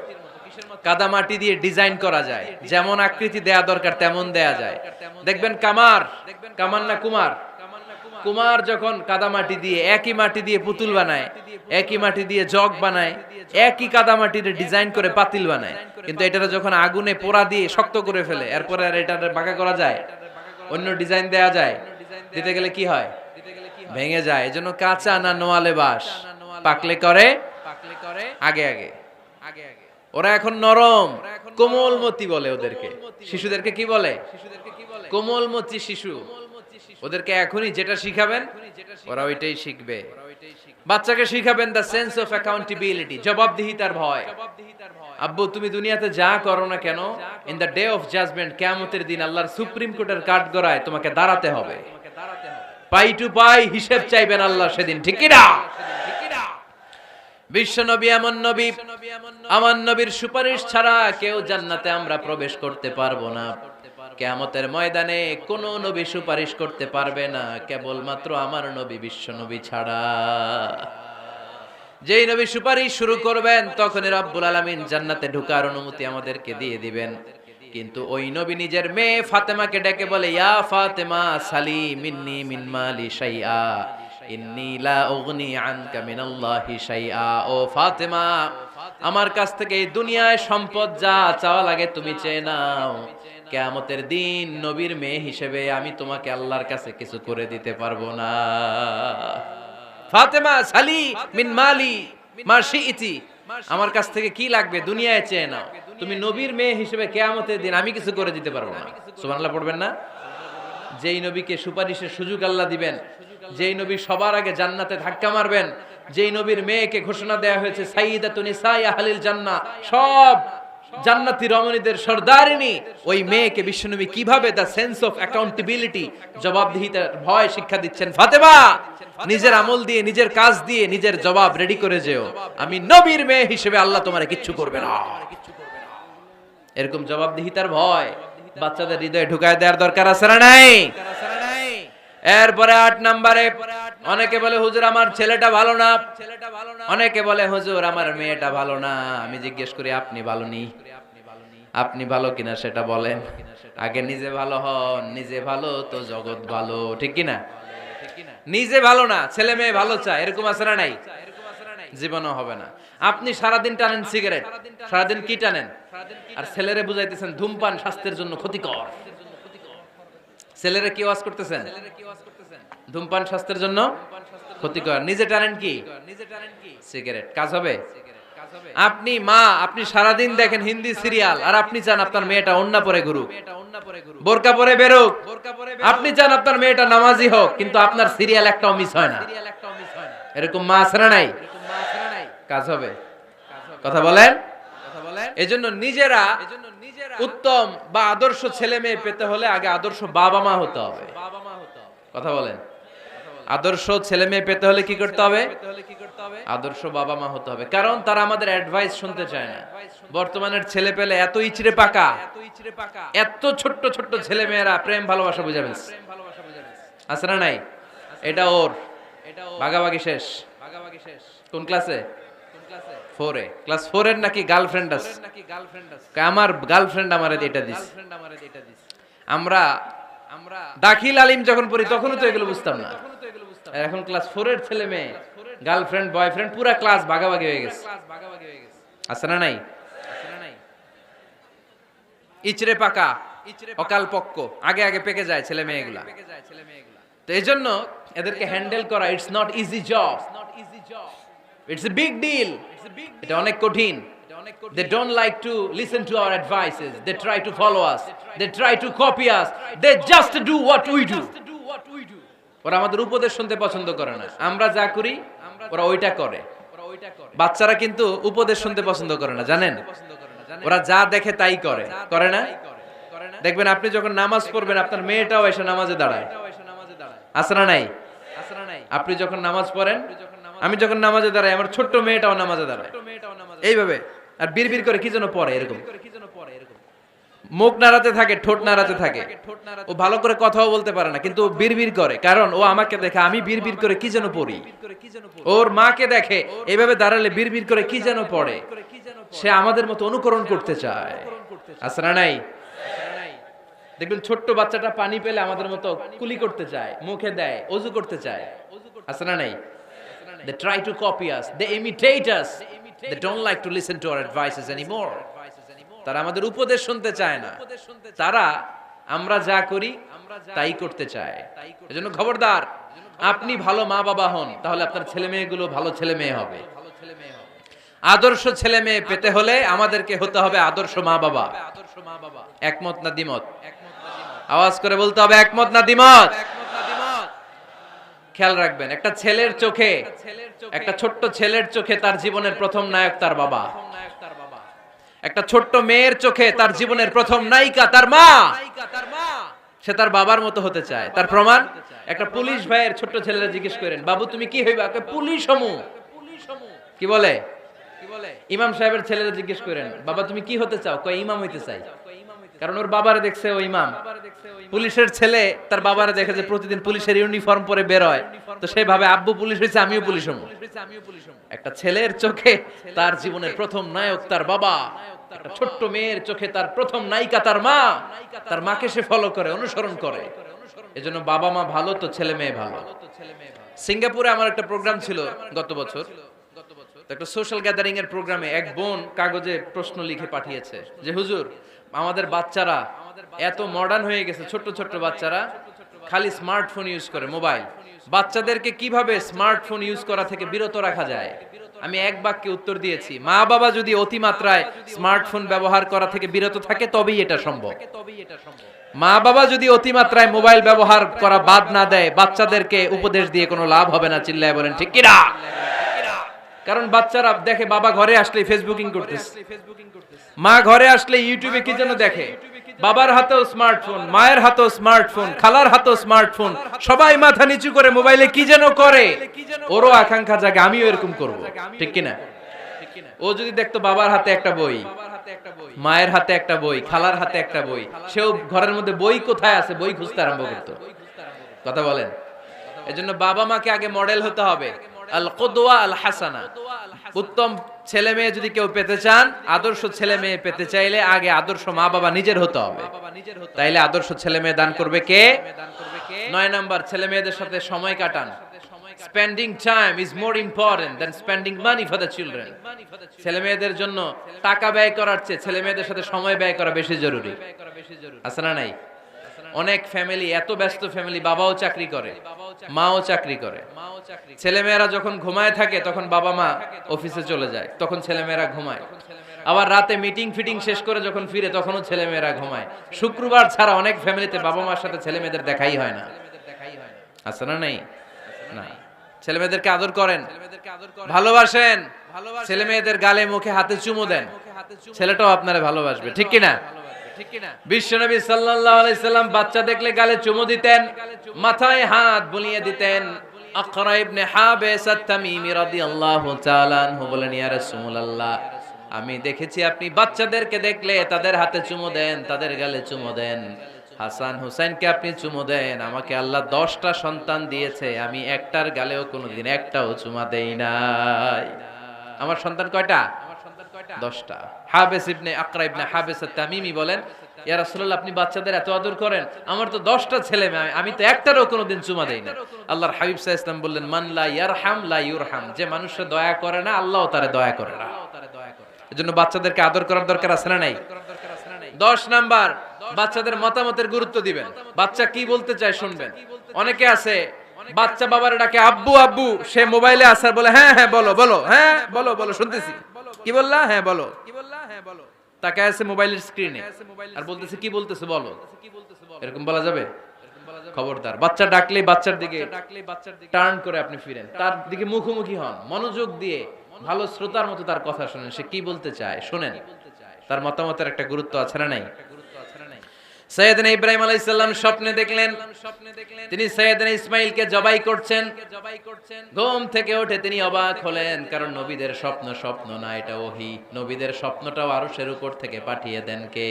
কাদামাটি দিয়ে ডিজাইন করা যায়, যেমন আকৃতি দেয়া দরকার তেমন দেয়া যায়। দেখবেন কামার না কুমার, কুমার যখন কাদামাটি দিয়ে, একই মাটি দিয়ে পুতুল বানায়, একই মাটি দিয়ে জগ বানায়, একই কাদামাটির ডিজাইন করে পাতিল বানায়, কিন্তু এটা যখন আগুনে পোড়া দিয়ে শক্ত করে ফেলে, এরপরে আর এটা বাঁকা করা যায়, অন্য ডিজাইন দেয়া যায়, দিতে গেলে কি হয়? ভেঙে যায়। এজন্য কাঁচা না নোয়ালে বাস, পাকলে করে আগে আগে। ওরা এখন নরম, কোমলমতি বলে ওদেরকে। শিশুদেরকে কি বলে? কোমলমতি শিশু। ওদেরকে এখনই যেটা শিখাবেন ওরা ওইটাই শিখবে। বাচ্চাকে শিখাবেন দ্য সেন্স অফ অ্যাকাউন্টেবিলিটি, জবাবদিহিতার ভয়। আব্বু তুমি দুনিয়াতে যা করো না কেন, in the day of judgement, কিয়ামতের দিন আল্লাহর সুপ্রিম কোর্টের কাঠগড়ায় তোমাকে দাঁড়াতে হবে। পাই টু পাই হিসেব চাইবেন আল্লাহ সেদিন, ঠিক কি না? বিশ্ব নবী এমন নবী, আমার নবীর সুপারিশ ছাড়া কেউ জান্নাতে আমরা প্রবেশ করতে পারবো না। কিয়ামতের ময়দানে কোন নবী সুপারিশ করতে পারবে না, কেবলমাত্র আমার নবী বিশ্ব নবী ছাড়া। যেই নবী সুপারিশ শুরু করবেন তখনই রব্বুল আলামিন জান্নাতে ঢোকার অনুমতি আমাদেরকে দিয়ে দিবেন। কিন্তু ওই নবী নিজের মেয়ে ফাতেমাকে ডেকে বলে, ইয়া ফাতেমা সালি মিন্নি মিন মালি শাইআ ইন্নী লা উগনি আনকা মিনাল্লাহি শাইআ। ও ফাতেমা, আমার কাছ থেকে এই দুনিয়ায় সম্পদ যা চাওয়া লাগে তুমি চেয়ে নাও, কিয়ামতের দিন নবীর মেয়ে হিসেবে আমি তোমাকে আল্লাহর কাছে কিছু করে দিতে পারবো না। ফাতেমা সালি মিন মালি মা শিইতি, আমার কাছ থেকে কি লাগবে দুনিয়ায় চেয়ে নাও, তুমি নবীর মেয়ে হিসেবে কিয়ামতের দিন আমি কিছু করে দিতে পারবো না। সুবহানাল্লাহ পড়বেন না? যেই নবীকে সুপারিশের সুযোগ আল্লাহ দিবেন, যেই নবী সবার আগে জান্নাতে ধাক্কা মারবেন, যেই নবীর মেয়েকে ঘোষণা দেয়া হয়েছে সাইয়্যিদাতুন নিসাই আহলিল জান্নাহ, সব জান্নাতি রমণীদের সর্দারিনী, ওই মেয়েকে বিশ্বনবী কিভাবে দ্য সেন্স অফ অ্যাকাউন্টেবিলিটি, জবাবদিহিতার ভয় শিক্ষা দিচ্ছেন। ফাতেমা, নিজের আমল দিয়ে, নিজের কাজ দিয়ে নিজের জবাব রেডি করে যেও, আমি নবীর মেয়ে হিসেবে আল্লাহ তোমারে কিচ্ছু করবে না। এরকম জবাবদিহিতার ভয় বাচ্চাদের হৃদয়ে ঢুকায় দেওয়ার দরকার আছে না নাই? এরপরে 8 নম্বরে, অনেকে বলে হুজুর আমার ছেলেটা ভালো না, অনেকে বলে হুজুর আমার মেয়েটা ভালো না। আমি জিজ্ঞেস করি আপনি ভালো নি? আপনি ভালো কিনা সেটা বলেন। আগে নিজে ভালো হন, নিজে ভালো তো জগৎ ভালো, ঠিক কিনা? নিজে ভালো না, ছেলে মেয়ে ভালো চায়, এরকম আছে না নাই? জীবনও হবে না। আপনি সারাদিন টানেন সিগারেট, সারাদিন কি টানেন, আর ছেলেরে বুঝাইতেছেন ধূমপান স্বাস্থ্যের জন্য ক্ষতিকর। ছেলেরে কি ওয়াজ করতেছেন? ধূমপান স্বাস্থ্যের জন্য ক্ষতিকর। নিজে টানেন কি? সিগারেট। কাজ হবে? আপনি মা, আপনি সারাদিন দেখেন হিন্দি সিরিয়াল, আর আপনি চান আপনার মেয়েটা ওন্না পরে ঘুরুক, বোরকা পরে বেরোক। আপনি চান আপনার মেয়েটা নামাজি হোক, কিন্তু আপনার সিরিয়াল একটাও মিস হয় না। এরকম মা আছে না নাই? কাজ হবে? কথা বলেন। এজন্য নিজেরা উত্তম বা আদর্শ ছেলে মেয়ে পেতে হলে আগে আদর্শ বাবা মা হতে হবে। কথা বলেন। আদর্শ ছেলে মেয়ে পেতে হলে কি করতে হবে? আদর্শ বাবা মা হতে হবে, কারণ তারা আমাদের অ্যাডভাইস শুনতে চায় না। বর্তমানের ছেলে পেলে এত ইচড়ে পাকা, এত ছোট্ট ছোট্ট ছেলে মেয়েরা প্রেম ভালোবাসা বুঝাবে আছে না নাই? এটা ওর ভাগাভাগি শেষ। কোন ক্লাসে? 4 এ। ক্লাস 4 এর নাকি গার্লফ্রেন্ড আছে? আমার গার্লফ্রেন্ড আমারে এটা দিস। আমরা দাখিল আলিম যখন পড়ি তখনও তো এগুলো বুঝতাম না। এখন ক্লাস 4 এর ছেলে মেয়ে গার্লফ্রেন্ড বয়ফ্রেন্ড পুরা ক্লাস ভাগাভাগি হয়ে গেছে। আছে না নাই? ইচড়ে পাকা, অকাল পক্ক, আগে আগে পেকে যায় ছেলে মেয়েগুলা। তো এইজন্য এদেরকে হ্যান্ডেল করা it's not easy job, it's a big deal. এটা অনেক কঠিন। They don't like to listen to our advices. They try to follow us. They try to copy us. They just do what we do. ওরা আমাদের উপদেশ শুনতে পছন্দ করে না। আমরা যা করি ওরা ওইটা করে। বাচ্চারা কিন্তু উপদেশ শুনতে পছন্দ করে না, জানেন? ওরা যা দেখে তাই করে, করে না? দেখবেন আপনি যখন নামাজ পড়বেন আপনার মেয়েটাও এসে নামাজে দাঁড়ায়। আছে না নাই? আপনি যখন নামাজ পড়েন, আমি যখন নামাজে দাঁড়াই, আমার ছোট্ট মেয়েটাও নামাজে দাঁড়ায় এইভাবে, আর বিড়বিড় করে কি যেন পড়ে। এরকম মুখ নাড়াতে থাকে, ঠোঁট নাড়াতে থাকে, ও ভালো করে কথাও বলতে পারে না, কিন্তু বিড়বিড় করে, কারণ ও আমাকে দেখে আমি বিড়বিড় করে কি যেন পড়ি। ওর মাকে দেখে এইভাবে দাঁড়ালে বিড়বিড় করে কি যেন পড়ে, সে আমাদের মতো অনুকরণ করতে চায়। আছে না নাই? দেখবেন ছোট্ট বাচ্চাটা পানি পেলে আমাদের মতো কুলি করতে চায়, মুখে দেয়, ওযু করতে চায়। আছে না নাই? They try to copy us, they imitate us, they don't like to listen to our advices anymore. তারা আমাদের উপদেশ শুনতে চায় না, তারা আমরা যা করি তাই করতে চায়। এজন্য খবরদার, আপনি ভালো মা বাবা হন, তাহলে আপনার ছেলে মেয়েগুলো ভালো ছেলে মেয়ে হবে। আদর্শ ছেলে মেয়ে পেতে হলে আমাদেরকে হতে হবে আদর্শ মা বাবা। একমত না দ্বিমত? আওয়াজ করে বলতে হবে একমত না দ্বিমত? খেয়াল রাখবেন, একটা ছেলের চোখে, একটা ছোট্ট ছেলের চোখে তার জীবনের প্রথম নায়ক তার বাবা। একটা ছোট্ট মেয়ের চোখে তার জীবনের প্রথম নায়িকা তার মা। সে তার বাবার মতো হতে চায়। তার প্রমাণ, একটা পুলিশ ভাইয়ের ছোট্ট ছেলেরা জিজ্ঞেস করেন, বাবু তুমি কি হইবা? পুলিশ হমু। কি বলে? ইমাম সাহেবের ছেলেরা জিজ্ঞেস করেন, বাবা তুমি কি হতে চাও? কয় ইমাম হইতে চাই। কারণ ওর বাবারে দেখছে ও ইমাম। পুলিশের ছেলে তার বাবারে দেখে যে প্রতিদিন পুলিশের ইউনিফর্ম পরে বের হয়, তো সে ভাবে আব্বু পুলিশ হয়েছে, আমিও পুলিশ হবো। একটা ছেলের চোখে তার জীবনের প্রথম নায়ক তার বাবা, একটা ছোট্ট মেয়ের চোখে তার প্রথম নায়িকা তার মা। তার মাকে সে ফলো করে, অনুসরণ করে। এজন্য বাবা মা ভালো তো ছেলে মেয়ে ভালো। সিঙ্গাপুরে আমার একটা প্রোগ্রাম ছিল গত বছর, একটা সোশ্যাল গ্যাদারিং এর প্রোগ্রামে এক বোন কাগজে প্রশ্ন লিখে পাঠিয়েছে যে হুজুর, আমাদের বাচ্চারা এত মডার্ন হয়ে গেছে, ছোট্ট ছোট্ট বাচ্চারা খালি স্মার্টফোন ইউজ করে, মোবাইল। বাচ্চাদেরকে কিভাবে স্মার্টফোন ইউজ করা থেকে বিরত রাখা যায়? আমি এক বাক্যে উত্তর দিয়েছি, মা বাবা যদি অতিমাত্রায় স্মার্টফোন ব্যবহার করা থেকে বিরত থাকে তবেই এটা সম্ভব। মা বাবা যদি অতিমাত্রায় মোবাইল ব্যবহার করা বাদ না দেয়, বাচ্চাদেরকে উপদেশ দিয়ে কোনো লাভ হবে না। চিল্লায় বলেন ঠিক কিনা? কারণ বাচ্চারা দেখে বাবা ঘরে আসলে ফেসবুকিং করতেছে, মা ঘরে আসলে ইউটিউবে কি যেন দেখে, বাবার হাতেও স্মার্টফোন, মায়ের হাতেও স্মার্টফোন, খালার হাতেও স্মার্টফোন, সবাই মাথা নিচু করে মোবাইলে কি যেন করে। ওরও আকাঙ্ক্ষা জাগে আমিও এরকম করব, ঠিক কিনা? ও যদি দেখতো বাবার হাতে একটা বই, মায়ের হাতে একটা বই, খালার হাতে একটা বই, সেও ঘরের মধ্যে বই কোথায় আছে বই খুঁজতে আরম্ভ করতো। কথা বলেন? এজন্য বাবা মাকে আগে মডেল হতে হবে, আল কুদওয়া আল হাসানা। উত্তম ছেলে মেয়ে যদি কেউ পেতে চান, আদর্শ ছেলে মেয়ে পেতে চাইলে আগে আদর্শ মা বাবা নিজের হতে হবে। তাইলে আদর্শ ছেলে মেয়ে দান করবে কে? 9 নাম্বার, ছেলে মেয়েদের সাথে সময় কাটান। Spending time is more important than spending money for the children. ছেলে মেয়েদের জন্য টাকা ব্যয় করার চেয়ে ছেলে মেয়েদের সাথে সময় ব্যয় করা বেশি জরুরি। আছে না নাই? অনেক ফ্যামিলি, এত ব্যস্ত ফ্যামিলি, বাবাও চাকরি করে, মাও চাকরি করে। ছেলেমেয়েরা যখন ঘুমায় থাকে তখন বাবা মা অফিসে চলে যায়, তখন ছেলেমেয়েরা ঘুমায়। আবার রাতে মিটিং ফিটিং শেষ করে যখন ফিরে তখনও ছেলেমেয়েরা ঘুমায়। শুক্রবার ছাড়া অনেক ফ্যামিলিতে বাবা মার সাথে ছেলেমেয়েদের দেখাই হয় না। আছে না নাই? না। ছেলেমেয়েদেরকে আদর করেন, ভালোবাসেন, ছেলেমেয়েদের গালে মুখে হাতে চুমু দেন, ছেলেটাও আপনারে ভালোবাসবে, ঠিক কিনা? বিশ্বনবী সাল্লাল্লাহু আলাইহি সাল্লাম বাচ্চা দেখলে গালে চুমু দিতেন, মাথায় হাত বুলিয়ে দিতেন। আকরা ইবনে হাবিস আত-তামিমি রাদিয়াল্লাহু তাআলা আনহু বলেন, ইয়া রাসূলুল্লাহ, আমি দেখেছি আপনি বাচ্চাদেরকে দেখলে তাদের হাতে চুমু দেন, তাদের গালে চুমু দেন। হাসান হুসাইনকে আপনি চুমু দেন। আমাকে আল্লাহ 10টা সন্তান দিয়েছে, আমি একটার গালেও কোনোদিন একটাও চুমা দেই নাই। আমার সন্তান কয়টা? 10টা। হাবিস ইবনে আকরা ইবনে হাবিস আত-তামিমি বলেন, ইয়া রাসূলুল্লাহ, আপনি বাচ্চাদের এত আদর করেন, আমার তো 10টা ছেলে মেয়ে, আমি তো একটারও কোনোদিন চুমা দেই না। আল্লাহর হাবিব সাল্লাল্লাহু আলাইহি ওয়াসাল্লাম বললেন, মান লা ইয়ারহাম লা ইউরহাম, যে মানুষে দয়া করে না আল্লাহও তারে দয়া করে না। এজন্য বাচ্চাদেরকে আদর করার দরকার আছে না নাই? 10 নাম্বার, বাচ্চাদের মতামতের গুরুত্ব দিবেন। বাচ্চা কি বলতে চায় শুনবেন। অনেকে আছে বাচ্চা বাবারে ডাকে আব্বু আব্বু, সে মোবাইলে আসার বলে হ্যাঁ হ্যাঁ বলো বলো, হ্যাঁ বলো বলো শুনতেছি, কি বললা, হ্যাঁ বলো, তাকে আছে মোবাইলের স্ক্রিনে আর বলতেছে কি বলতেছে বলো, এরকম বলা যাবে? খবরদার, বাচ্চা ডাকলে বাচ্চার দিকে টার্ন করে আপনি ফিরেন, তার দিকে মুখোমুখি হন, মনোযোগ দিয়ে ভালো শ্রোতার মতো তার কথা শুনেন, সে কি বলতে চায় শুনেন। তার মতামতের একটা গুরুত্ব আছে না নাই? সাইয়েদনা ইব্রাহিম আলাইহিস সালাম স্বপ্নে দেখলেন তিনি সাইয়েদনা ইসমাঈলকে জবাই করছেন। ঘুম থেকে উঠে তিনি অবাক হলেন, কারণ নবীদের স্বপ্ন স্বপ্ন না, এটা ওহী। নবীদের স্বপ্নটাও আরশের উপর থেকে পাঠিয়ে দেন কে?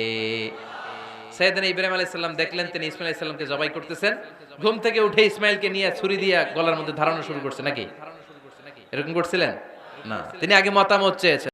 সাইয়েদনা ইব্রাহিম আলাইহিস সালাম দেখলেন তিনি ইসমাইল আলাইহিস সালামকে জবাই করতেছেন, ঘুম থেকে উঠে ইসমাইলকে নিয়ে ছুরি দিয়ে গলার মধ্যে ধারানো শুরু করছে নাকি? এরকম করছিলেন না, তিনি আগে মতামত চেয়েছেন।